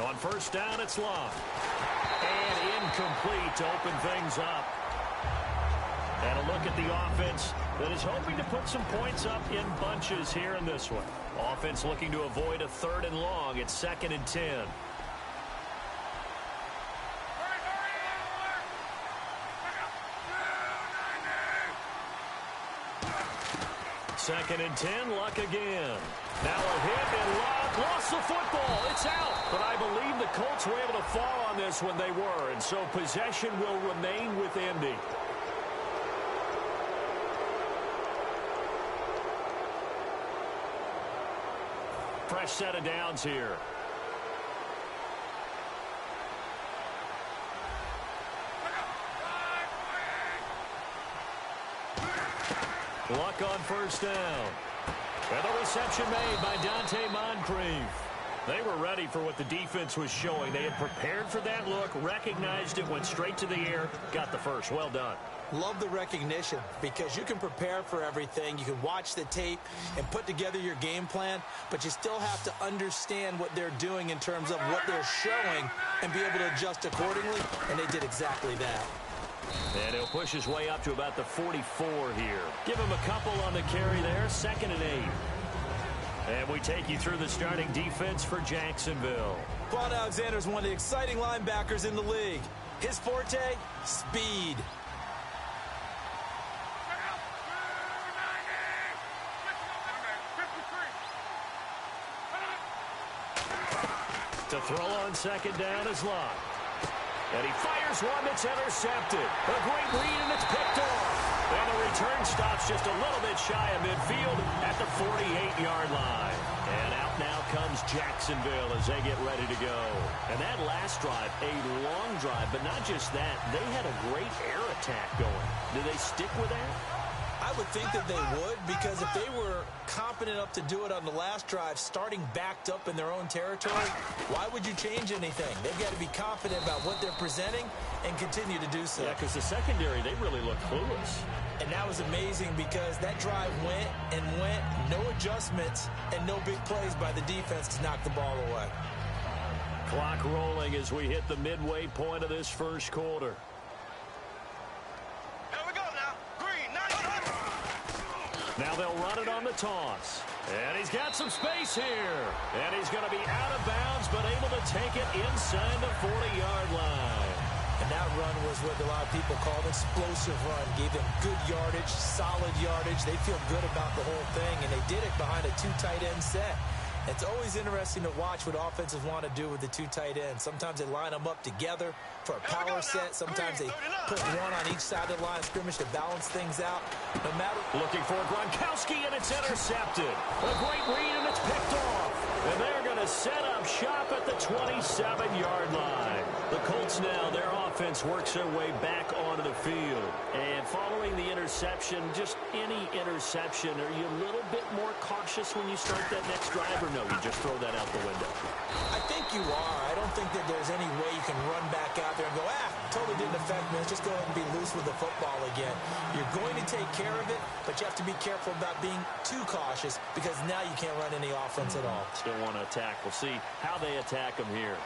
On 1st down, it's Long. incomplete to open things up. And a look at the offense that is hoping to put some points up in bunches here in this one. Offense looking to avoid a 3rd and long. It's 2nd and 10. Second and 10, Luck again. Now a hit, and Luck lost the football. It's out. But I believe the Colts were able to fall on this when they were, and so possession will remain with Indy. Fresh set of downs here. Luck on first down. And the reception made by Dante Moncrief. They were ready for what the defense was showing. They had prepared for that look, recognized it, went straight to the air, got the first. Well done. Love the recognition because you can prepare for everything. You can watch the tape and put together your game plan, but you still have to understand what they're doing in terms of what they're showing and be able to adjust accordingly, and they did exactly that. And he'll push his way up to about the 44 here. Give him a couple on the carry there, 2nd and 8. And we take you through the starting defense for Jacksonville. Vaughn Alexander is one of the exciting linebackers in the league. His forte, speed. To throw on 2nd down is Luck. And he fires one that's intercepted. A great read, and it's picked off. And the return stops just a little bit shy of midfield at the 48-yard line. And out now comes Jacksonville as they get ready to go. And that last drive, a long drive, but not just that. They had a great air attack going. Do they stick with that? I would think that they would, because if they were competent enough to do it on the last drive, starting backed up in their own territory, why would you change anything? They've got to be confident about what they're presenting and continue to do so. Yeah, because the secondary, they really looked clueless. And that was amazing because that drive went and went, no adjustments and no big plays by the defense to knock the ball away. Clock rolling as we hit the midway point of this first quarter. Now they'll run it on the toss. And he's got some space here. And he's going to be out of bounds, but able to take it inside the 40-yard line. And that run was what a lot of people call an explosive run. Gave them good yardage, solid yardage. They feel good about the whole thing, and they did it behind a 2 tight end set. It's always interesting to watch what offenses want to do with the 2 tight ends. Sometimes they line them up together for a power set. Sometimes they put one on each side of the line of scrimmage to balance things out. No matter. Looking for Gronkowski, and it's intercepted. A great read, and it's picked off. And they're going to set up shop at the 27-yard line. The Colts now, their offense works their way back onto the field. And following the interception, just any interception, are you a little bit more cautious when you start that next drive, or no, you just throw that out the window? I think you are. I don't think that there's any way you can run back out there and go, totally didn't affect me. Let's just go ahead and be loose with the football again. You're going to take care of it, but you have to be careful about being too cautious because now you can't run any offense at all. Still want to attack. We'll see how they attack them here.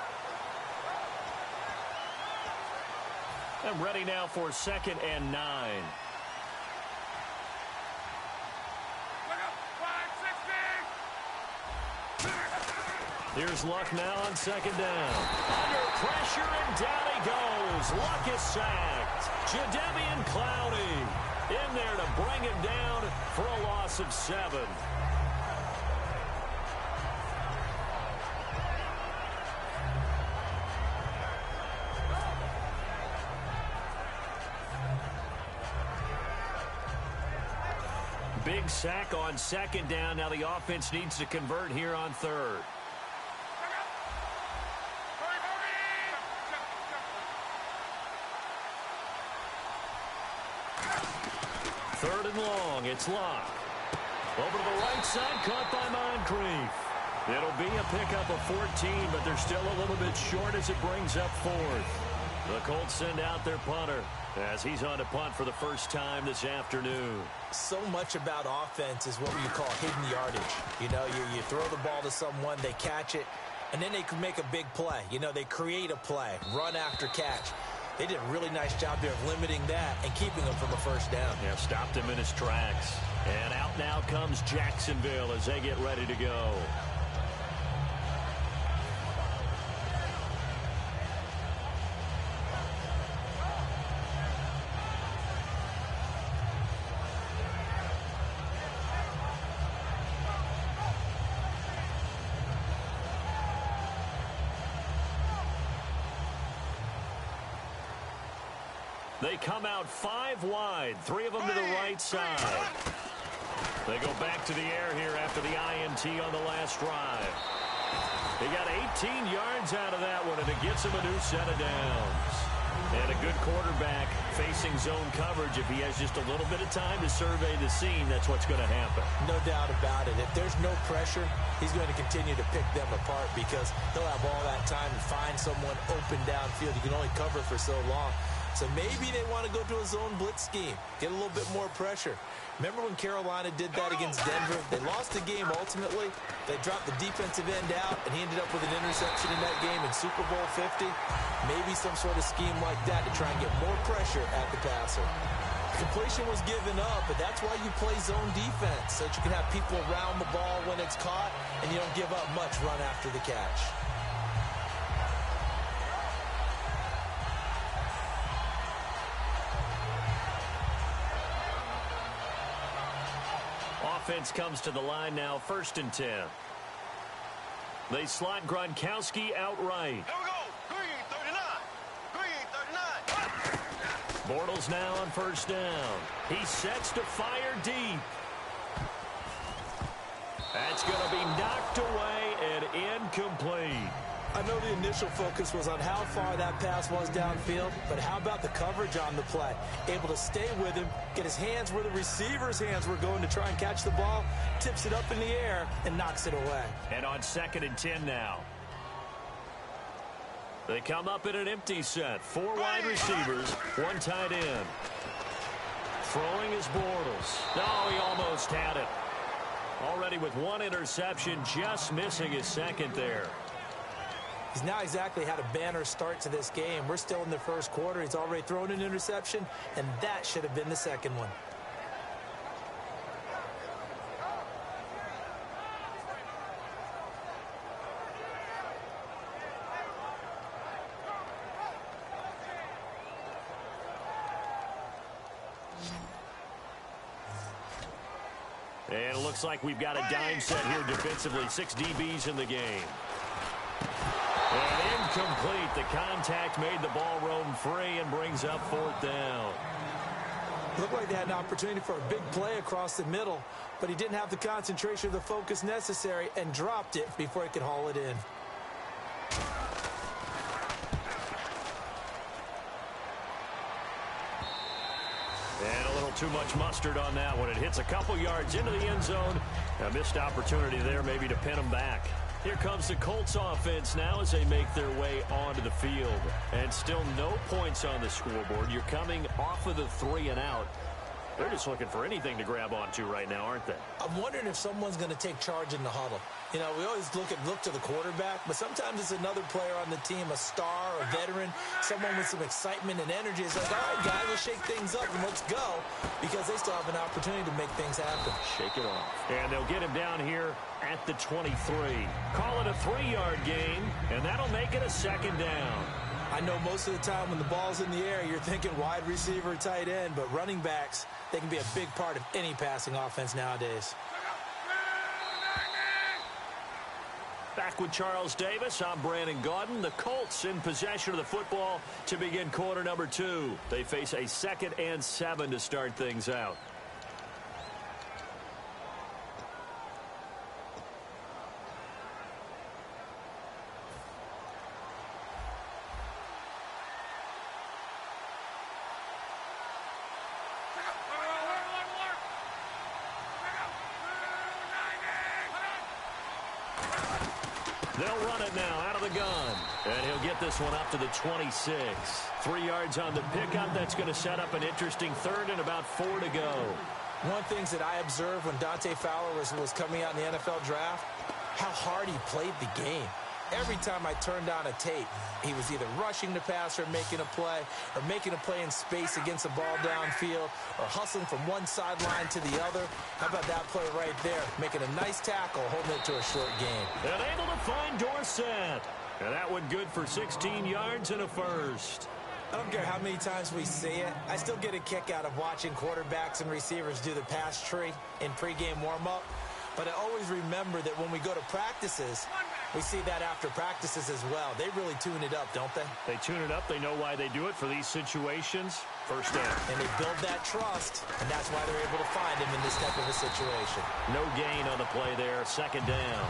I'm ready now for 2nd and 9. Here's Luck now on 2nd down. Under pressure, and down he goes. Luck is sacked. Jadeveon Clowney in there to bring him down for a loss of 7. Big sack on 2nd down. Now the offense needs to convert here on 3rd. Third and long, it's Luck. Over to the right side, caught by Moncrief. It'll be a pickup of 14, but they're still a little bit short as it brings up 4th. The Colts send out their punter as he's on to punt for the first time this afternoon. So much about offense is what you call hidden yardage. You know, you throw the ball to someone, they catch it, and then they can make a big play. You know, they create a play, run after catch. They did a really nice job there of limiting that and keeping him from a first down. Yeah, stopped him in his tracks. And out now comes Jacksonville as they get ready to go. They come out 5 wide, 3 of them to the right side. They go back to the air here after the INT on the last drive. They got 18 yards out of that one, and it gets him a new set of downs. And a good quarterback facing zone coverage. If he has just a little bit of time to survey the scene, that's what's going to happen. No doubt about it. If there's no pressure, he's going to continue to pick them apart because he'll have all that time to find someone open downfield. You can only cover for so long. So maybe they want to go to a zone blitz scheme, get a little bit more pressure. Remember when Carolina did that against Denver? They lost the game ultimately. They dropped the defensive end out, and he ended up with an interception in that game in Super Bowl 50. Maybe some sort of scheme like that to try and get more pressure at the passer. Completion was given up, but that's why you play zone defense, so that you can have people around the ball when it's caught, and you don't give up much run after the catch. Offense comes to the line now, 1st and 10. They slot Gronkowski outright. Here we go. Green 39. Green 39. Bortles now on 1st down. He sets to fire deep. That's going to be knocked away and incomplete. I know the initial focus was on how far that pass was downfield, but how about the coverage on the play? Able to stay with him, get his hands where the receiver's hands were going to try and catch the ball, tips it up in the air, and knocks it away. And on 2nd and 10 now. They come up in an empty set. 4 wide receivers, 1 tight end. Throwing is Bortles. Oh, he almost had it. Already with 1 interception, just missing his 2nd there. He's now exactly had a banner start to this game. We're still in the 1st quarter. He's already thrown an interception, and that should have been the 2nd one. And it looks like we've got a dime set here defensively. 6 DBs in the game. And incomplete. The contact made the ball roam free and brings up 4th down. Looked like they had an opportunity for a big play across the middle, but he didn't have the concentration or the focus necessary and dropped it before he could haul it in. And a little too much mustard on that one. It hits a couple yards into the end zone. A missed opportunity there maybe to pin him back. Here comes the Colts offense now as they make their way onto the field. And still no points on the scoreboard. You're coming off of the 3 and out. They're just looking for anything to grab onto right now, aren't they? I'm wondering if someone's going to take charge in the huddle. You know, we always look to the quarterback, but sometimes it's another player on the team, a star, a veteran, someone with some excitement and energy. It's like, all right, guys, let's shake things up and let's go, because they still have an opportunity to make things happen. Shake it off. And they'll get him down here at the 23. Call it a 3-yard gain, and that'll make it a 2nd down. I know most of the time when the ball's in the air, you're thinking wide receiver, tight end, but running backs, they can be a big part of any passing offense nowadays. Back with Charles Davis, I'm Brandon Gaudin. The Colts in possession of the football to begin quarter number 2. They face a 2nd and 7 to start things out. They'll run it now out of the gun. And he'll get this one up to the 26. 3 yards on the pickup. That's going to set up an interesting 3rd and about 4 to go. One of the things that I observed when Dante Fowler was coming out in the NFL draft, how hard he played the game. every time I turned on a tape, he was either rushing the passer, making a play in space against the ball downfield, or hustling from one sideline to the other. How about that play right there? Making a nice tackle, holding it to a short gain. And able to find Dorsett. And that one good for 16 yards and a first. I don't care how many times we see it. I still get a kick out of watching quarterbacks and receivers do the pass tree in pregame warm-up. But I always remember that when we go to practices, we see that after practices as well. They really tune it up, don't they? They tune it up. They know why they do it for these situations. First down. And they build that trust, and that's why they're able to find him in this type of a situation. No gain on the play there. Second down.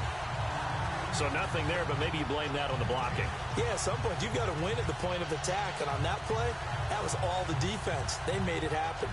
So nothing there, but maybe you blame that on the blocking. Yeah, at some point, you've got to win at the point of attack. And on that play, that was all the defense. They made it happen.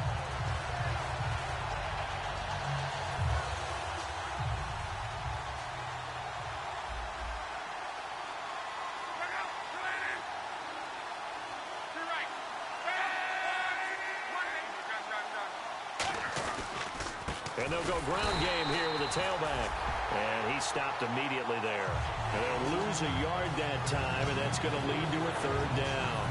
And they'll go ground game here with a tailback. And he stopped immediately there. And they'll lose a yard that time, and that's going to lead to a third down.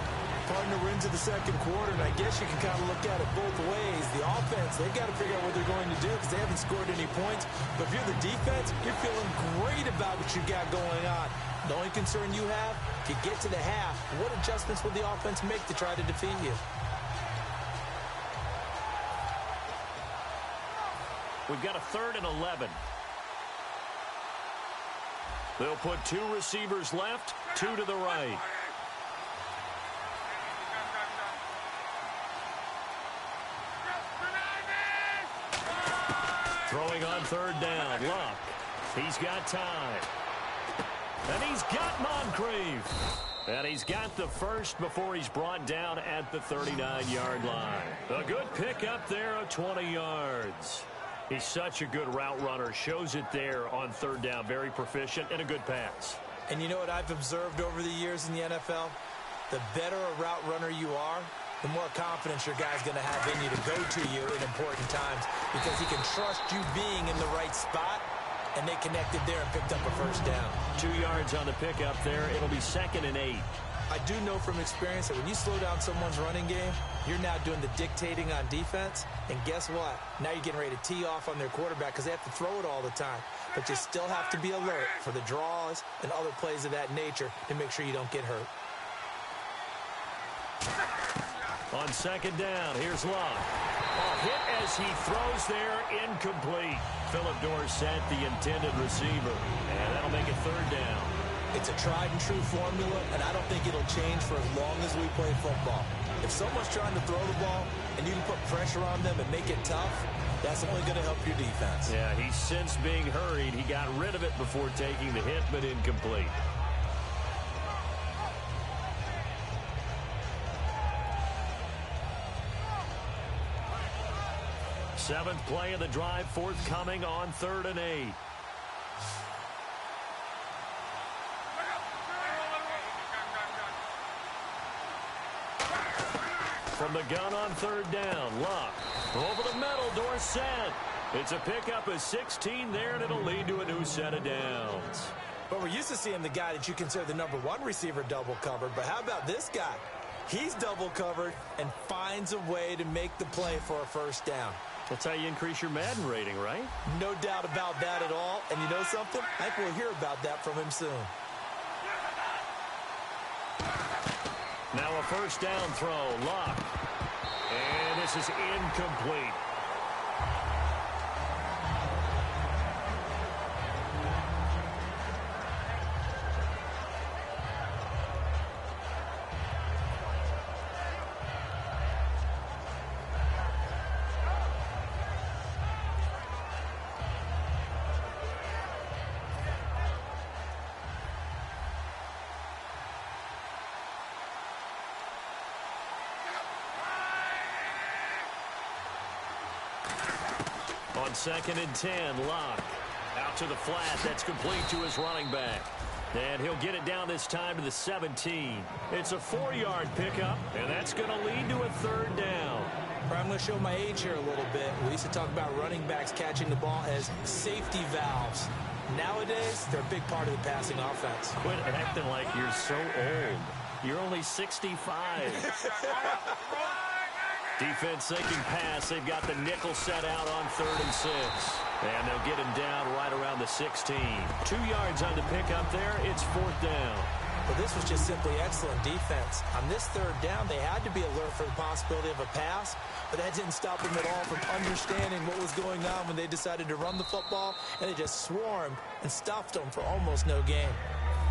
Partner, we're into the second quarter, and I guess you can kind of look at it both ways. The offense, they've got to figure out what they're going to do because they haven't scored any points. But if you're the defense, you're feeling great about what you got going on. The only concern you have, if you get to the half, what adjustments will the offense make to try to defeat you? We've got a 3rd and 11. They'll put 2 receivers left, 2 to the right. Throwing on 3rd down, Luck. He's got time. And he's got Moncrief. And he's got the first before he's brought down at the 39-yard line. A good pick up there of 20 yards. He's such a good route runner. Shows it there on 3rd down. Very proficient and a good pass. And you know what I've observed over the years in the NFL? The better a route runner you are, the more confidence your guy's going to have in you to go to you in important times because he can trust you being in the right spot, and they connected there and picked up a first down. 2 yards on the pickup there. It'll be 2nd and 8. I do know from experience that when you slow down someone's running game, you're now doing the dictating on defense. And guess what? Now you're getting ready to tee off on their quarterback because they have to throw it all the time. But you still have to be alert for the draws and other plays of that nature to make sure you don't get hurt. On 2nd down, here's Luck. A hit as he throws there, incomplete. Philip Dorsett, the intended receiver. And that'll make it 3rd down. It's a tried-and-true formula, and I don't think it'll change for as long as we play football. If someone's trying to throw the ball and you can put pressure on them and make it tough, that's only going to help your defense. Yeah, he's since being hurried. He got rid of it before taking the hit, but incomplete. Seventh play of the drive, forthcoming on 3rd and 8. From the gun on 3rd down, Luck. Over the middle, Dorsett. It's a pickup of 16 there, and it'll lead to a new set of downs. But we're used to seeing the guy that you consider the #1 receiver double covered. But how about this guy? He's double covered and finds a way to make the play for a first down. That's how you increase your Madden rating, right? No doubt about that at all. And you know something? I think we'll hear about that from him soon. Now a first down throw, Luck. And this is incomplete. On 2nd and 10, Luck. Out to the flat. That's complete to his running back. And he'll get it down this time to the 17. It's a 4-yard pickup, and that's going to lead to a 3rd down. I'm going to show my age here a little bit. We used to talk about running backs catching the ball as safety valves. Nowadays, they're a big part of the passing offense. Quit acting like you're so old. You're only 65. Defense sinking pass. They've got the nickel set out on 3rd and 6. And they'll get him down right around the 16. 2 yards on the pickup there. It's 4th down. Well, this was just simply excellent defense. On this 3rd down, they had to be alert for the possibility of a pass, but that didn't stop them at all from understanding what was going on when they decided to run the football, and they just swarmed and stuffed them for almost no gain.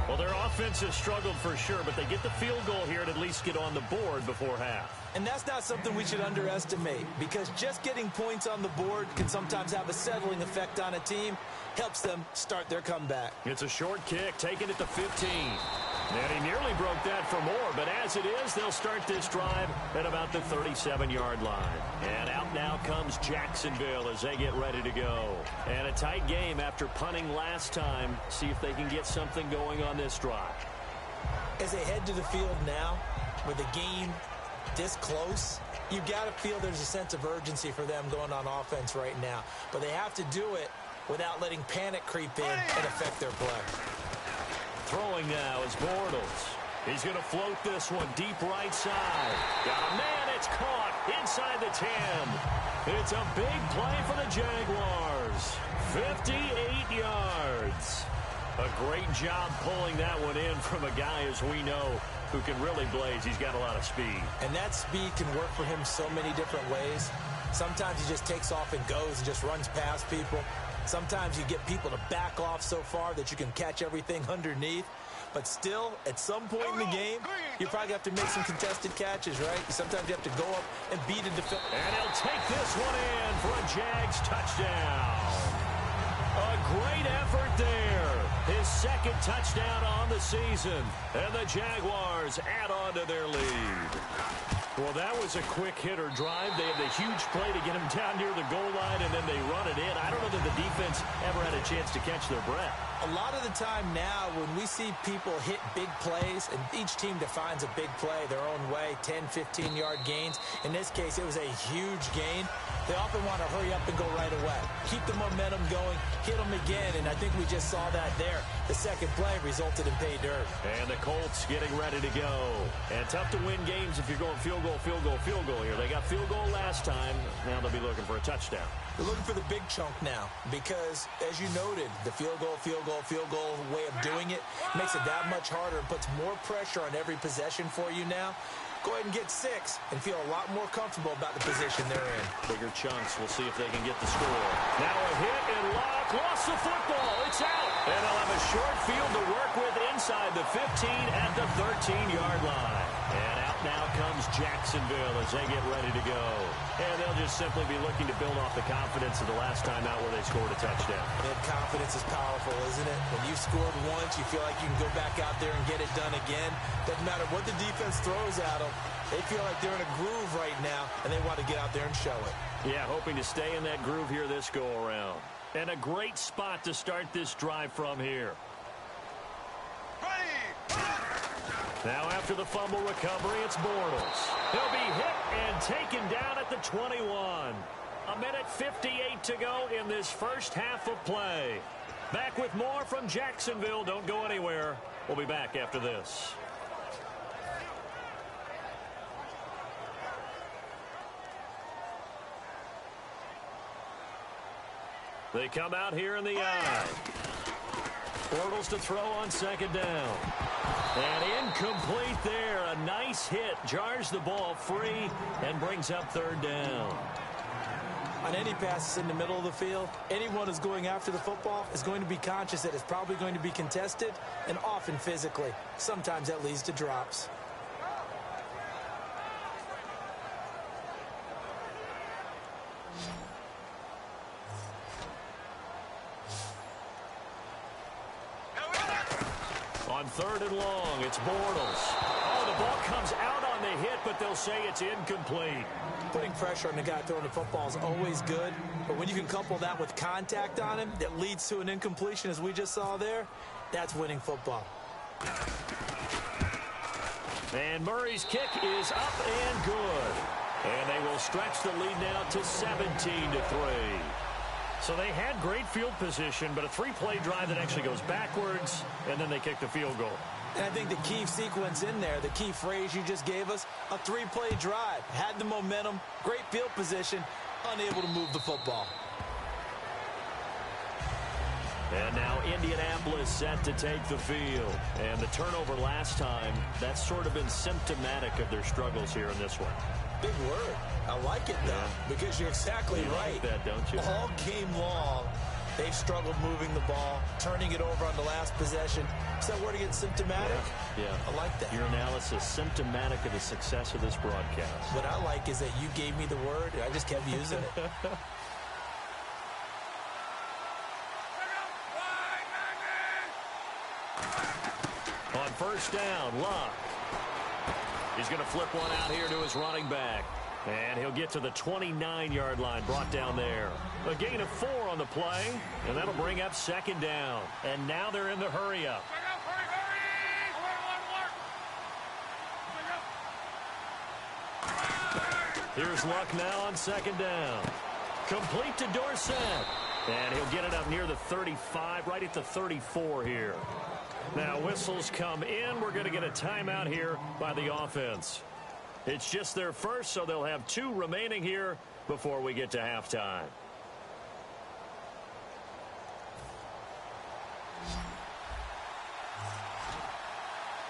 Well, their offense has struggled for sure, but they get the field goal here and at least get on the board before half. And that's not something we should underestimate, because just getting points on the board can sometimes have a settling effect on a team, helps them start their comeback. It's a short kick, taking it to 15. And he nearly broke that for more, but as it is, they'll start this drive at about the 37-yard line. And out now comes Jacksonville as they get ready to go. And a tight game after punting last time. See if they can get something going on this drive. As they head to the field now, with the game this close, you've got to feel there's a sense of urgency for them going on offense right now. But they have to do it without letting panic creep in and affect their play. Throwing now is Bortles. He's going to float this one deep right side. Got a man, it's caught inside the 10. It's a big play for the Jaguars. 58 yards. A great job pulling that one in from a guy, as we know, who can really blaze. He's got a lot of speed. And that speed can work for him so many different ways. Sometimes he just takes off and goes and just runs past people. Sometimes you get people to back off so far that you can catch everything underneath. But still, at some point in the game, you probably have to make some contested catches, right? Sometimes you have to go up and beat a defender. And he'll take this one in for a Jags touchdown. A great effort there. His 2nd touchdown on the season. And the Jaguars add on to their lead. Well, that was a quick hitter drive. They have the huge play to get him down near the goal line, and then they run it in. I don't know that the defense ever had a chance to catch their breath. A lot of the time now, when we see people hit big plays, and each team defines a big play their own way, 10, 15-yard gains. In this case, it was a huge gain. They often want to hurry up and go right away. Keep the momentum going, hit them again, and I think we just saw that there. The second play resulted in pay dirt. And the Colts getting ready to go. And tough to win games if you're going field goal, field goal, field goal here. They got field goal last time. Now they'll be looking for a touchdown. They're looking for the big chunk now because, as you noted, the field goal way of doing it makes it that much harder and puts more pressure on every possession for you now. Go ahead and get 6 and feel a lot more comfortable about the position they're in. Bigger chunks. We'll see if they can get the score. Now a hit and Locke lost the football. It's out. And they'll have a short field to work with inside the 15 at the 13-yard line. And out now comes Jacksonville as they get ready to go. And they'll just simply be looking to build off the confidence of the last time out where they scored a touchdown. And confidence is powerful, isn't it? When you scored once, you feel like you can go back out there and get it done again. Doesn't matter what the defense throws at them. They feel like they're in a groove right now, and they want to get out there and show it. Yeah, hoping to stay in that groove here this go-around. And a great spot to start this drive from here. Now after the fumble recovery, it's Bortles. He'll be hit and taken down at the 21. 1:58 to go in this first half of play. Back with more from Jacksonville. Don't go anywhere. We'll be back after this. They come out here in the eye. Bortles to throw on 2nd down. And incomplete there. A nice hit. Jars the ball free and brings up 3rd down. On any passes in the middle of the field, anyone who's going after the football is going to be conscious that it's probably going to be contested and often physically. Sometimes that leads to drops. On 3rd and long, it's Bortles. Oh, the ball comes out on the hit, but they'll say it's incomplete. Putting pressure on the guy throwing the football is always good, but when you can couple that with contact on him that leads to an incompletion, as we just saw there, that's winning football. And Murray's kick is up and good. And they will stretch the lead now to 17-3. So they had great field position, but a three-play drive that actually goes backwards, and then they kick the field goal. And I think the key sequence in there, the key phrase you just gave us, a three-play drive. Had the momentum, great field position, unable to move the football. And now Indianapolis set to take the field. And the turnover last time, that's sort of been symptomatic of their struggles here in this one. Big word. I like it, though, because you're exactly right. Like that, don't you? All game long, they've struggled moving the ball, turning it over on the last possession. Is that word again, symptomatic? Yeah. I like that. Your analysis, symptomatic of the success of this broadcast. What I like is that you gave me the word, and I just kept using it. On first down, Luck. He's going to flip one out here to his running back. And he'll get to the 29-yard line, brought down there. A gain of 4 on the play, and that'll bring up second down. And now they're in the hurry-up. Here's Luck now on second down. Complete to Dorsett. And he'll get it up near the 35, right at the 34 here. Now whistles come in. We're going to get a timeout here by the offense. It's just their first, so they'll have 2 remaining here before we get to halftime.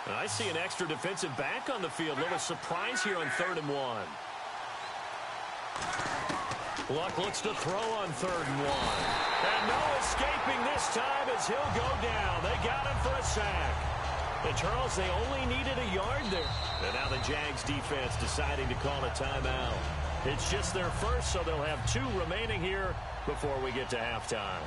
I see an extra defensive back on the field. Little surprise here on 3rd and 1. Luck looks to throw on 3rd and 1. And no escaping this time as he'll go down. They got him for a sack. And Charles, they only needed a yard there. And now the Jags defense deciding to call a timeout. It's just their first, so they'll have 2 remaining here before we get to halftime.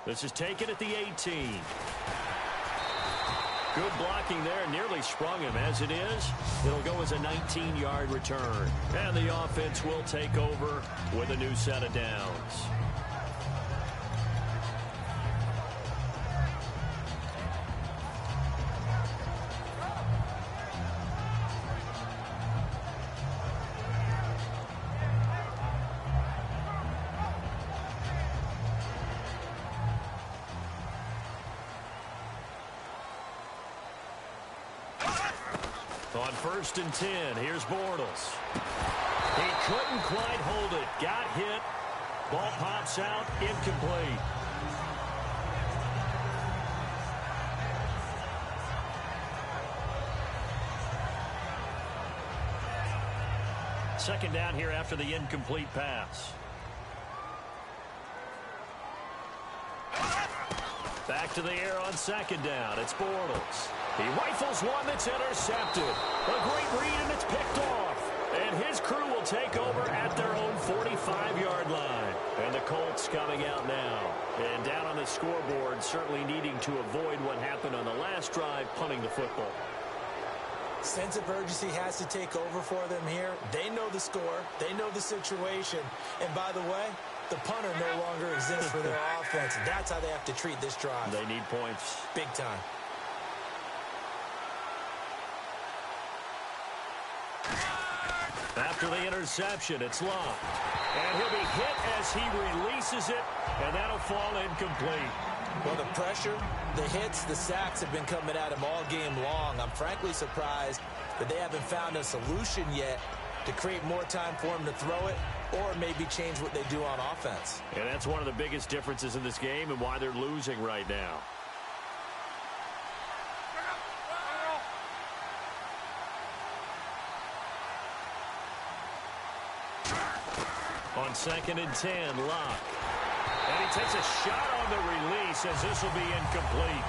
This is taken at the 18. Good blocking there, nearly sprung him. As it is, it'll go as a 19-yard return. And the offense will take over with a new set of downs. On 1st and 10, here's Bortles. He couldn't quite hold it. Got hit. Ball pops out, incomplete. Second down here after the incomplete pass. Back to the air on second down. It's Bortles. He rifles one that's intercepted. A great read, and it's picked off. And his crew will take over at their own 45-yard line. And the Colts coming out now. And down on the scoreboard, certainly needing to avoid what happened on the last drive, punting the football. Sense of urgency has to take over for them here. They know the score. They know the situation. And by the way, the punter no longer exists for their offense. That's how they have to treat this drive. They need points. Big time. After the interception, it's Luck. And he'll be hit as he releases it, and that'll fall incomplete. Well, the pressure, the hits, the sacks have been coming at him all game long. I'm frankly surprised that they haven't found a solution yet to create more time for him to throw it or maybe change what they do on offense. And that's one of the biggest differences in this game and why they're losing right now. On 2nd and 10, Luck. And he takes a shot on the release as this will be incomplete.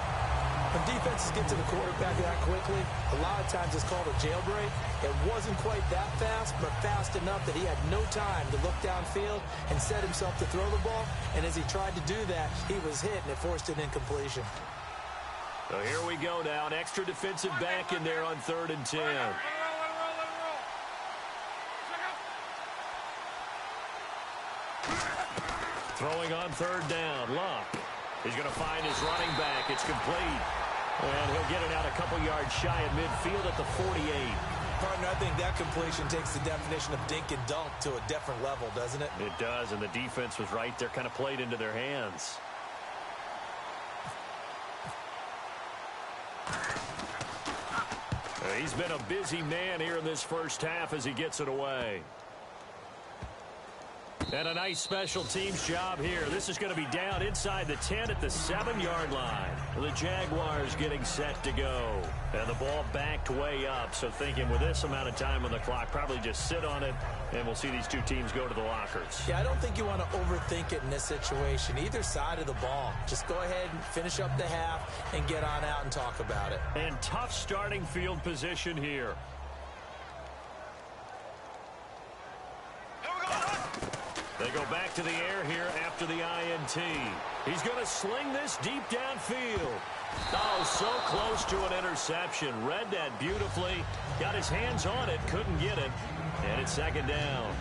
When defenses get to the quarterback that quickly, a lot of times it's called a jailbreak. It wasn't quite that fast, but fast enough that he had no time to look downfield and set himself to throw the ball. And as he tried to do that, he was hit, and it forced an incompletion. So here we go now. An extra defensive back in there on 3rd and 10. Throwing on 3rd down, Luck. He's going to find his running back. It's complete. And he'll get it out a couple yards shy of midfield at the 48. Partner, I think that completion takes the definition of dink and dunk to a different level, doesn't it? It does, and the defense was right there, kind of played into their hands. He's been a busy man here in this first half as he gets it away. And a nice special teams job here. This is going to be down inside the 10 at the 7-yard line. The Jaguars getting set to go. And the ball backed way up. So thinking with this amount of time on the clock, probably just sit on it, and we'll see these two teams go to the lockers. Yeah, I don't think you want to overthink it in this situation. Either side of the ball. Just go ahead and finish up the half and get on out and talk about it. And tough starting field position here. They go back to the air here after the INT. He's going to sling this deep downfield. Oh, so close to an interception. Read that beautifully. Got his hands on it. Couldn't get it. And it's second down.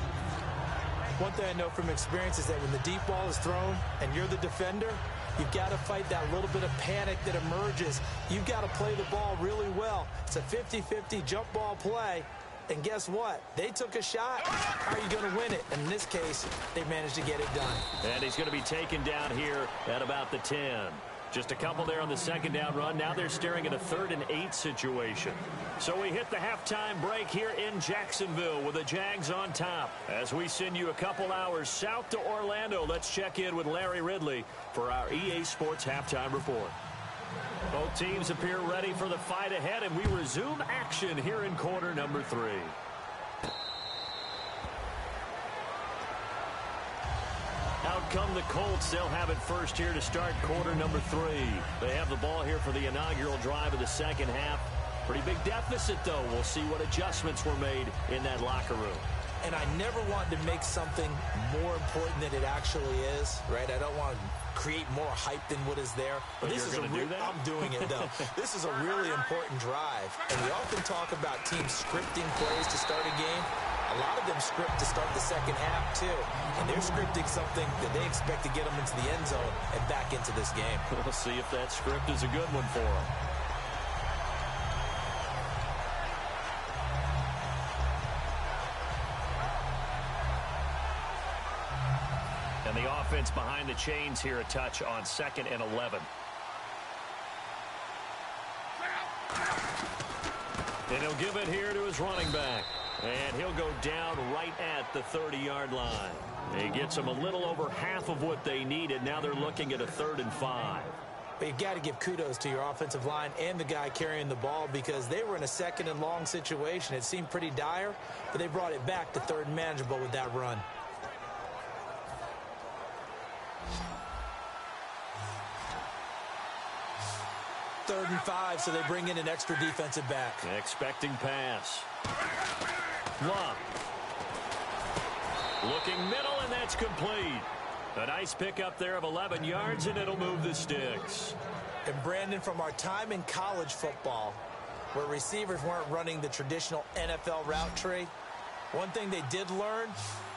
One thing I know from experience is that when the deep ball is thrown and you're the defender, you've got to fight that little bit of panic that emerges. You've got to play the ball really well. It's a 50-50 jump ball play. And guess what? They took a shot. How are you going to win it? And in this case, they managed to get it done. And he's going to be taken down here at about the 10. Just a couple there on the second down run. Now they're staring at a 3rd and 8 situation. So we hit the halftime break here in Jacksonville with the Jags on top. As we send you a couple hours south to Orlando, let's check in with Larry Ridley for our EA Sports Halftime Report. Both teams appear ready for the fight ahead, and we resume action here in quarter number 3. Out come the Colts. They'll have it first here to start quarter number 3. They have the ball here for the inaugural drive of the second half. Pretty big deficit, though. We'll see what adjustments were made in that locker room. And I never want to make something more important than it actually is, right? I don't want to create more hype than what is there. But this is I'm doing it, though. This is a really important drive. And we often talk about teams scripting plays to start a game. A lot of them script to start the second half, too. And they're scripting something that they expect to get them into the end zone and back into this game. We'll see if that script is a good one for them. And the offense behind the chains here a touch on 2nd and 11. And he'll give it here to his running back. And he'll go down right at the 30-yard line. He gets them a little over half of what they needed. Now they're looking at a 3rd and 5. But you've got to give kudos to your offensive line and the guy carrying the ball because they were in a 2nd and long situation. It seemed pretty dire, but they brought it back to 3rd and manageable with that run. Third and 5, so they bring in an extra defensive back. Expecting pass. Love. Looking middle, and that's complete. A nice pickup there of 11 yards, and it'll move the sticks. And Brandon, from our time in college football, where receivers weren't running the traditional NFL route tree, one thing they did learn,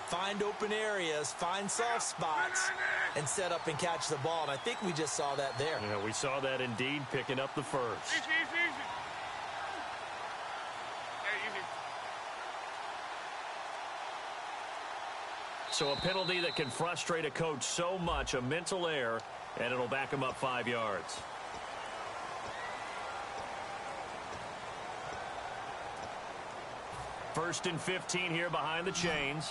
find open areas, find soft spots, and set up and catch the ball. And I think we just saw that there. Yeah, we saw that indeed, picking up the first. So a penalty that can frustrate a coach so much, a mental error, and it'll back him up 5 yards. First and 15 here behind the chains.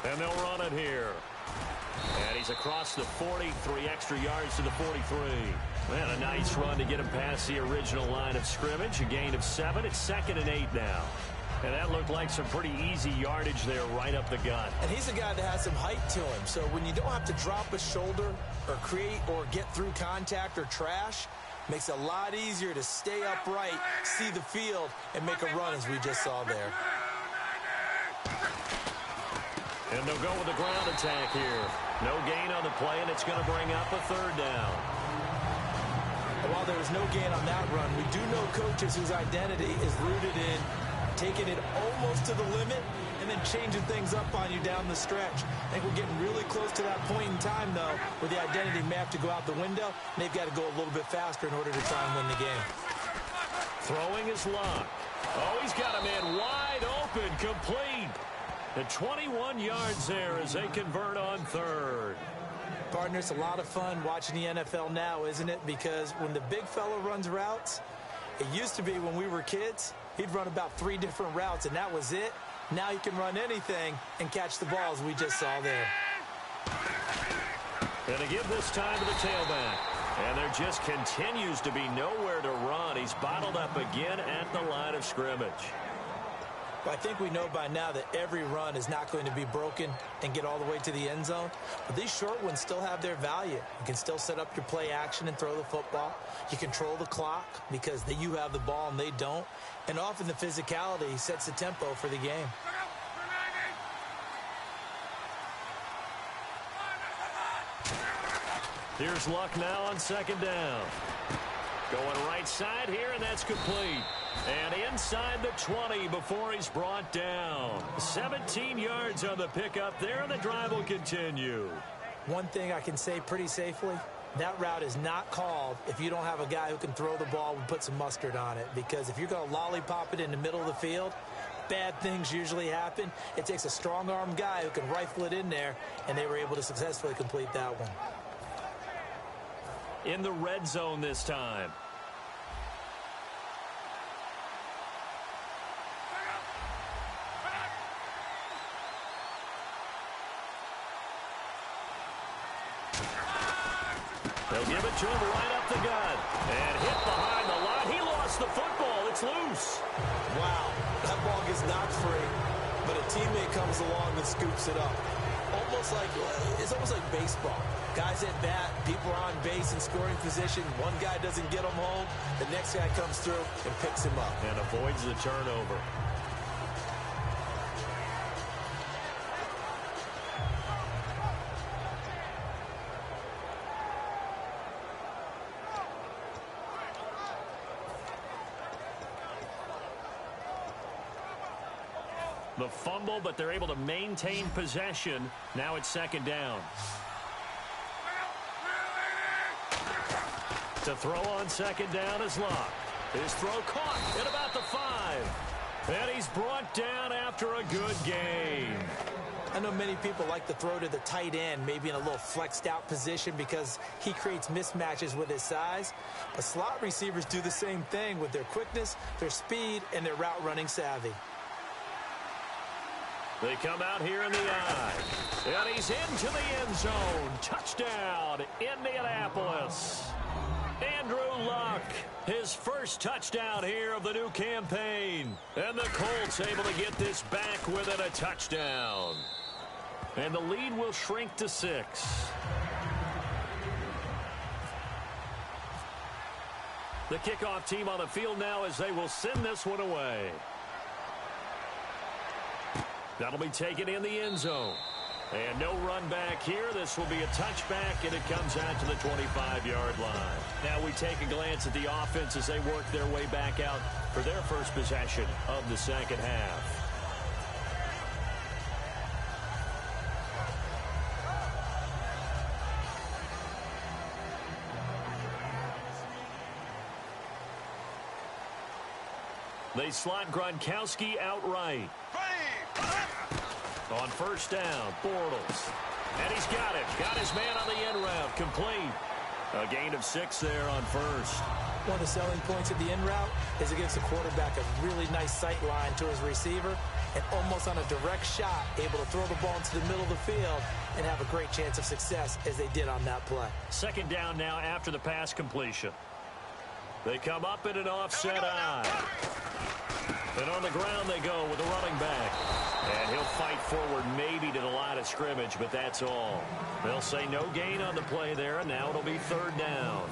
And they'll run it here. And he's across the 40, 3 extra yards to the 43. And a nice run to get him past the original line of scrimmage. A gain of 7. It's 2nd and 8 now. And that looked like some pretty easy yardage there right up the gut. And he's a guy that has some height to him. So when you don't have to drop a shoulder or create or get through contact or trash, makes it a lot easier to stay upright, see the field, and make a run as we just saw there. And they'll go with the ground attack here. No gain on the play, and it's going to bring up a 3rd down. And while there was no gain on that run, we do know coaches whose identity is rooted in taking it almost to the limit and then changing things up on you down the stretch. I think we're getting really close to that point in time, though, where the identity may have to go out the window, and they've got to go a little bit faster in order to try and win the game. Throwing is Luck. Oh, he's got a man wide open, complete. And 21 yards there as they convert on third. Partner, it's a lot of fun watching the NFL now, isn't it? Because when the big fella runs routes, it used to be when we were kids, he'd run about 3 different routes, and that was it. Now he can run anything and catch the balls we just saw there. Gonna give this time to the tailback. And there just continues to be nowhere to run. He's bottled up again at the line of scrimmage. Well, I think we know by now that every run is not going to be broken and get all the way to the end zone. But these short ones still have their value. You can still set up your play action and throw the football. You control the clock because you have the ball and they don't. And often the physicality sets the tempo for the game. Here's Luck now on second down. Going right side here, and that's complete. And inside the 20 before he's brought down. 17 yards on the pickup there, and the drive will continue. One thing I can say pretty safely, that route is not called if you don't have a guy who can throw the ball and put some mustard on it. Because if you're going to lollipop it in the middle of the field, bad things usually happen. It takes a strong-armed guy who can rifle it in there, and they were able to successfully complete that one. In the red zone this time. They'll give it to him right up the gut. And hit behind the line. He lost the football. It's loose. Wow, that ball gets knocked free, but a teammate comes along and scoops it up. It's almost like baseball. Guys at bat, people are on base in scoring position. One guy doesn't get him home. The next guy comes through and picks him up. And avoids the turnover. The fumble, but they're able to maintain possession. Now it's second down. To throw on second down is Luck. His throw caught at about the 5. And he's brought down after a good game. I know many people like to throw to the tight end, maybe in a little flexed out position because he creates mismatches with his size. But slot receivers do the same thing with their quickness, their speed, and their route running savvy. They come out here in the eye. And he's into the end zone. Touchdown, Indianapolis. Andrew Luck, his first touchdown here of the new campaign. And the Colts able to get this back within a touchdown. And the lead will shrink to 6. The kickoff team on the field now as they will send this one away. That'll be taken in the end zone. And no run back here. This will be a touchback, and it comes out to the 25-yard line. Now we take a glance at the offense as they work their way back out for their first possession of the second half. They slot Gronkowski outright. On first down, Bortles. And he's got it. Got his man on the end route. Complete. A gain of 6 there on first. One of the selling points of the end route is it gives the quarterback a really nice sight line to his receiver and almost on a direct shot able to throw the ball into the middle of the field and have a great chance of success as they did on that play. Second down now after the pass completion. They come up in an offset eye. And on the ground they go with the running back. And he'll fight forward maybe to the line of scrimmage, but that's all. They'll say no gain on the play there, and now it'll be third down.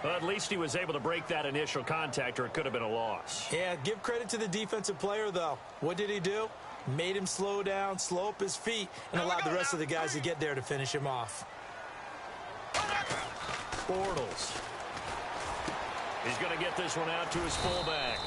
Well, at least he was able to break that initial contact, or it could have been a loss. Yeah, give credit to the defensive player, though. What did he do? Made him slow down, slow up his feet, and allowed the rest of the guys to get there to finish him off. Bortles. He's going to get this one out to his fullback.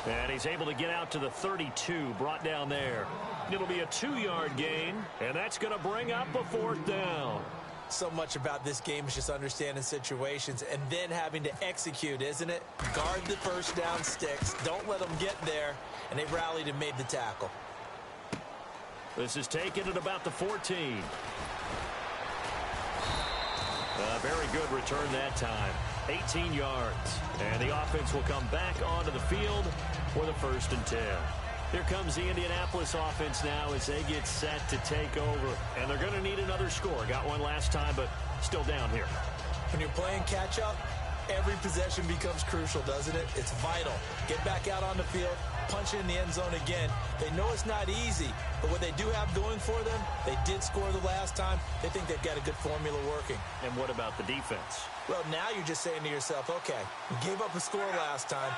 And he's able to get out to the 32, brought down there. It'll be a 2-yard gain, and that's going to bring up a 4th down. So much about this game is just understanding situations and then having to execute, isn't it? Guard the first down sticks. Don't let them get there. And they rallied and made the tackle. This is taken at about the 14. A very good return that time. 18 yards. And the offense will come back onto the field for the 1st and 10. Here comes the Indianapolis offense now as they get set to take over. And they're going to need another score. Got one last time, but still down here. When you're playing catch-up, every possession becomes crucial, doesn't it? It's vital. Get back out on the field, punch it in the end zone again. They know it's not easy, but what they do have going for them, they did score the last time. They think they've got a good formula working. And what about the defense? Well, now you're just saying to yourself, okay, we gave up a score last time.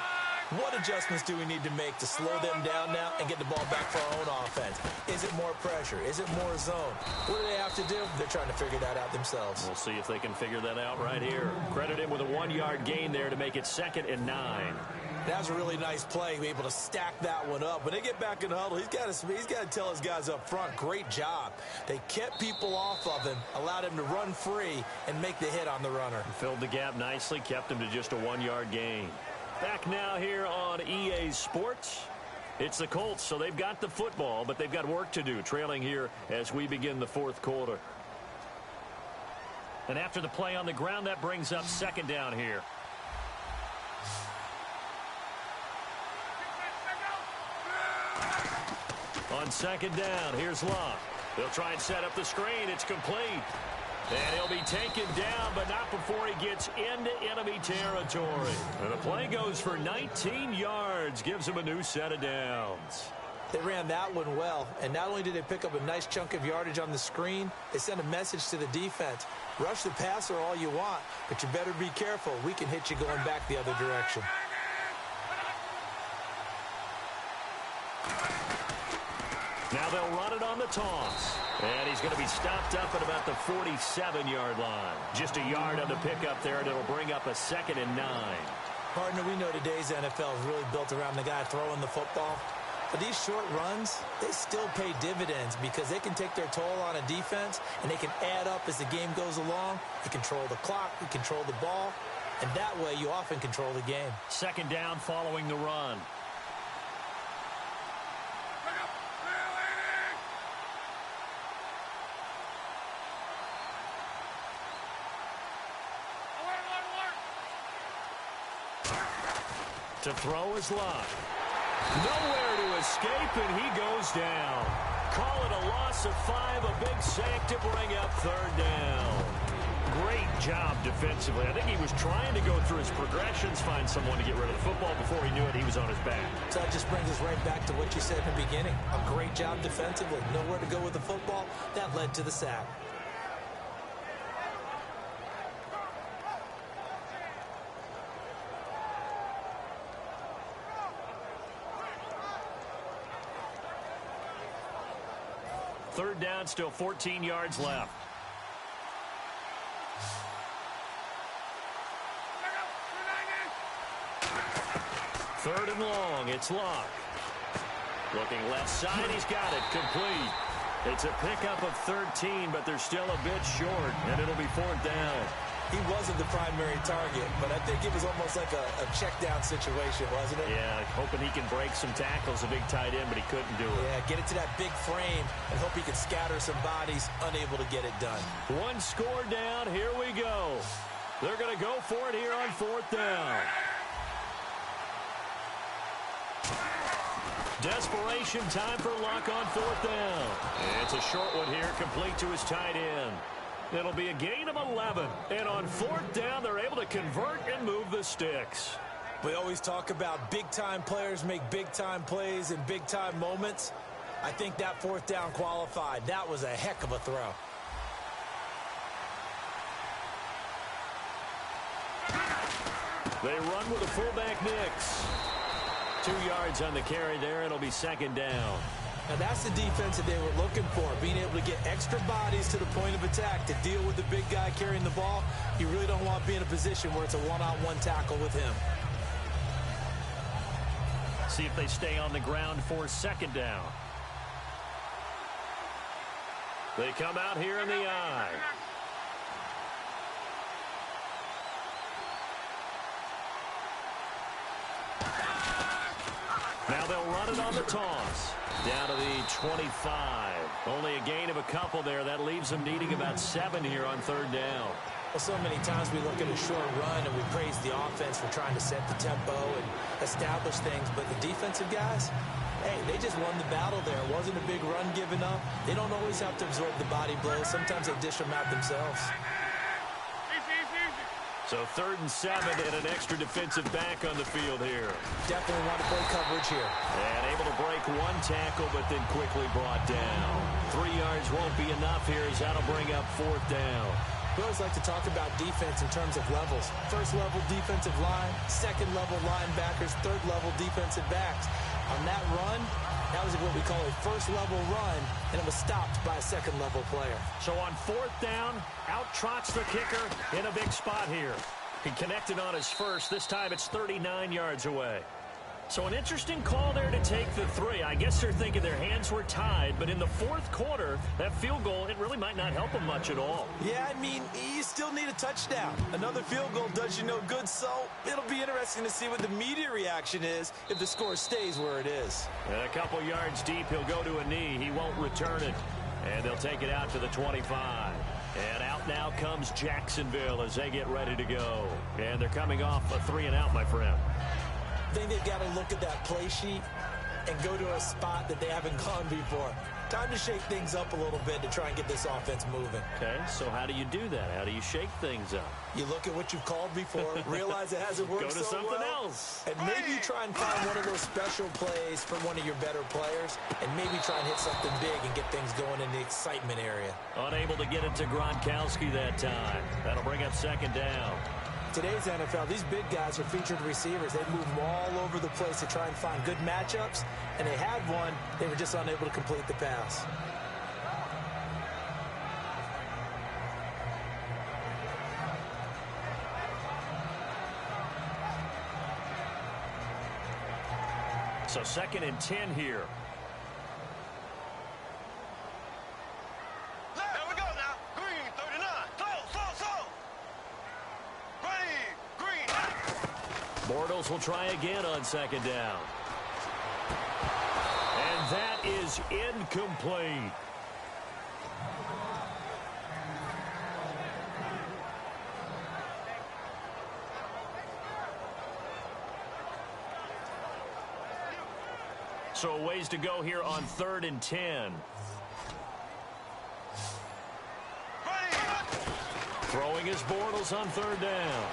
What adjustments do we need to make to slow them down now and get the ball back for our own offense? Is it more pressure? Is it more zone? What do they have to do? They're trying to figure that out themselves. We'll see if they can figure that out right here. Credit him with a 1-yard gain there to make it 2nd and 9. That was a really nice play, be able to stack that one up. When they get back in the huddle, he's got to tell his guys up front, great job. They kept people off of him, allowed him to run free, and make the hit on the runner. Filled the gap nicely, kept him to just a 1-yard gain. Back now here on EA Sports. It's the Colts, so they've got the football, but they've got work to do, trailing here as we begin the 4th quarter. And after the play on the ground, that brings up 2nd down here. On 2nd down, here's Locke. They'll try and set up the screen. It's complete. And he'll be taken down, but not before he gets into enemy territory. And the play goes for 19 yards, gives him a new set of downs. They ran that one well, and not only did they pick up a nice chunk of yardage on the screen, they sent a message to the defense. Rush the passer all you want, but you better be careful. We can hit you going back the other direction. Now they'll run it on the toss. And he's going to be stopped up at about the 47-yard line. Just a yard on the pickup there, and it'll bring up a 2nd and 9. Partner, we know today's NFL is really built around the guy throwing the football. But these short runs, they still pay dividends because they can take their toll on a defense, and they can add up as the game goes along. You control the clock, you control the ball, and that way you often control the game. 2nd down following the run. To throw is Locke. Nowhere to escape, and he goes down. Call it a loss of 5, a big sack to bring up 3rd down. Great job defensively. I think he was trying to go through his progressions, find someone to get rid of the football. Before he knew it, he was on his back. So that just brings us right back to what you said in the beginning. A great job defensively. Nowhere to go with the football. That led to the sack. Third down, still 14 yards left. Third and long, it's Locke. Looking left side, he's got it, complete. It's a pickup of 13, but they're still a bit short, and it'll be 4th down. He wasn't the primary target, but I think it was almost like a check down situation, wasn't it? Yeah, hoping he can break some tackles, a big tight end, but he couldn't do it. Yeah, get it to that big frame and hope he can scatter some bodies, unable to get it done. One score down, here we go. They're going to go for it here on 4th down. Desperation time for Locke on 4th down. It's a short one here, complete to his tight end. It'll be a gain of 11. And on 4th down, they're able to convert and move the sticks. We always talk about big-time players make big-time plays in big-time moments. I think that 4th down qualified. That was a heck of a throw. They run with a fullback Nix. 2 yards on the carry there. It'll be 2nd down. Now that's the defense that they were looking for, being able to get extra bodies to the point of attack to deal with the big guy carrying the ball. You really don't want to be in a position where it's a one-on-one tackle with him. See if they stay on the ground for second down. They come out here in the I. Now they'll run it on the toss. Down to the 25. Only a gain of a couple there. That leaves them needing about 7 here on third down. Well, so many times we look at a short run and we praise the offense for trying to set the tempo and establish things. But the defensive guys, hey, they just won the battle there. It wasn't a big run given up. They don't always have to absorb the body blows. Sometimes they dish them out themselves. So 3rd and 7 and an extra defensive back on the field here. Definitely want to play coverage here. And able to break 1 tackle, but then quickly brought down. 3 yards won't be enough here as that'll bring up 4th down. We always like to talk about defense in terms of levels. 1st level defensive line, 2nd level linebackers, 3rd level defensive backs. On that run, that was what we call a 1st level run, and it was stopped by a 2nd level player. So on 4th down, out trots the kicker in a big spot here. He connected on his first. This time it's 39 yards away. So an interesting call there to take the 3. I guess they're thinking their hands were tied, but in the 4th quarter, that field goal, it really might not help them much at all. Yeah, I mean, you still need a touchdown. Another field goal does you no good, so it'll be interesting to see what the media reaction is if the score stays where it is. And a couple yards deep, he'll go to a knee. He won't return it, and they'll take it out to the 25. And out now comes Jacksonville as they get ready to go. And they're coming off a 3-and-out, my friend. I think they've got to look at that play sheet and go to a spot that they haven't gone before. Time to shake things up a little bit to try and get this offense moving. Okay, so how do you do that? How do you shake things up? You look at what you've called before, realize it hasn't worked so well. Go to something else. And maybe try and find one of those special plays from one of your better players, and maybe try and hit something big and get things going in the excitement area. Unable to get it to Gronkowski that time. That'll bring up 2nd down. Today's NFL, these big guys are featured receivers. They move them all over the place to try and find good matchups, and they had one. They were just unable to complete the pass. So 2nd and 10 here. There we go now. Green, 39. Slow. Ready, green. Bortles will try again on 2nd down. And that is incomplete. So a ways to go here on 3rd and 10. Throwing his Bortles on 3rd down.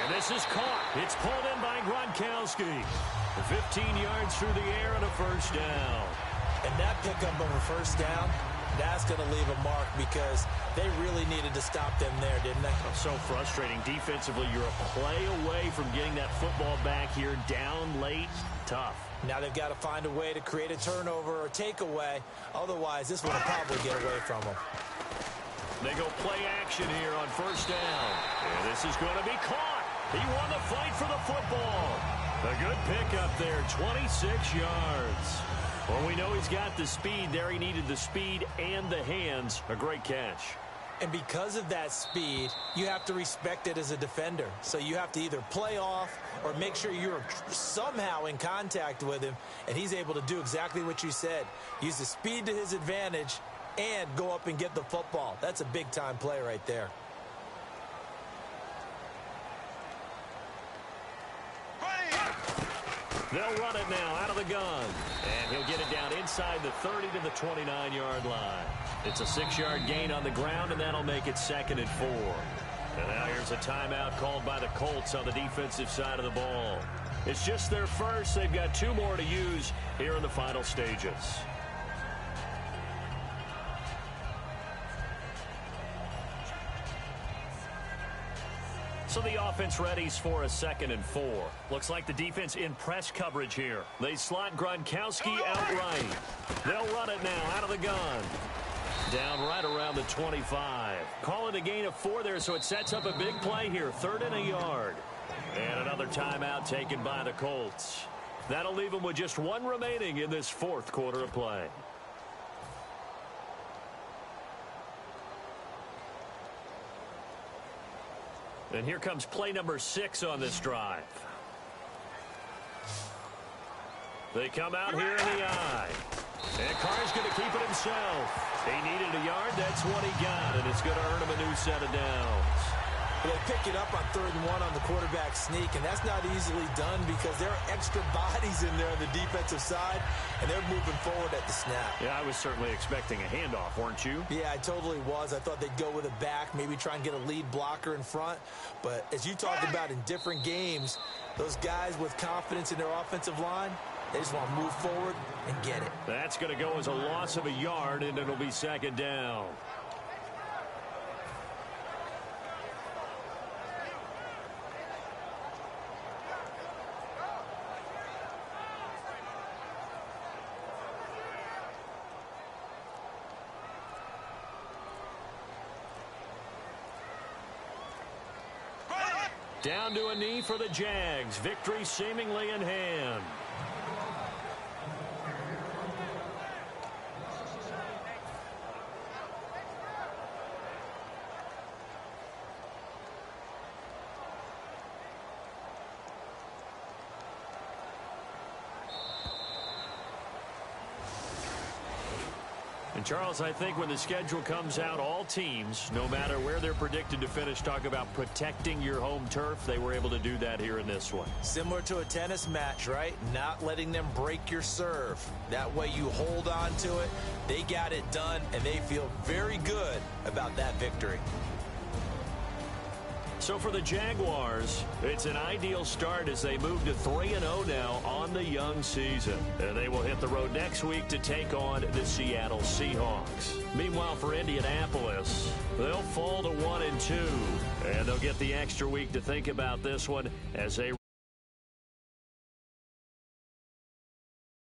And this is caught. It's pulled in by Gronkowski. 15 yards through the air and a 1st down. And that pickup of a 1st down, that's going to leave a mark because they really needed to stop them there, didn't they? So frustrating. Defensively, you're a play away from getting that football back here down late. Tough. Now they've got to find a way to create a turnover or takeaway. Otherwise, this one will probably get away from them. They go play action here on 1st down. And this is going to be caught. He won the fight for the football. A good pickup there, 26 yards. Well, we know he's got the speed there. He needed the speed and the hands. A great catch. And because of that speed, you have to respect it as a defender. So you have to either play off or make sure you're somehow in contact with him. And he's able to do exactly what you said. Use the speed to his advantage and go up and get the football. That's a big-time play right there. They'll run it now out of the gun. And he'll get it down inside the 30 to the 29-yard line. It's a 6-yard gain on the ground, and that'll make it 2nd and 4. And now here's a timeout called by the Colts on the defensive side of the ball. It's just their first. They've got 2 more to use here in the final stages. So the offense readies for a 2nd and 4. Looks like the defense in press coverage here. They slot Gronkowski outright. They'll run it now out of the gun. Down right around the 25. Call it a gain of 4 there, so it sets up a big play here. 3rd and a yard. And another timeout taken by the Colts. That'll leave them with just one remaining in this fourth quarter of play. And here comes play number 6 on this drive. They come out here in the eye. And Carr's going to keep it himself. He needed a yard. That's what he got, and it's going to earn him a new set of downs. They pick it up on 3rd and 1 on the quarterback sneak, and that's not easily done because there are extra bodies in there on the defensive side, and they're moving forward at the snap. Yeah, I was certainly expecting a handoff, weren't you? Yeah, I totally was. I thought they'd go with a back, maybe try and get a lead blocker in front. But as you talked about in different games, those guys with confidence in their offensive line, they just want to move forward and get it. That's going to go as a loss of a yard, and it'll be 2nd down. Down to a knee for the Jags. Victory seemingly in hand. And Charles, I think when the schedule comes out, all teams, no matter where they're predicted to finish, talk about protecting your home turf. They were able to do that here in this one. Similar to a tennis match, right? Not letting them break your serve. That way you hold on to it. They got it done, and they feel very good about that victory. So for the Jaguars, it's an ideal start as they move to 3-0 now on the young season. And they will hit the road next week to take on the Seattle Seahawks. Meanwhile, for Indianapolis, they'll fall to 1-2. And they'll get the extra week to think about this one as they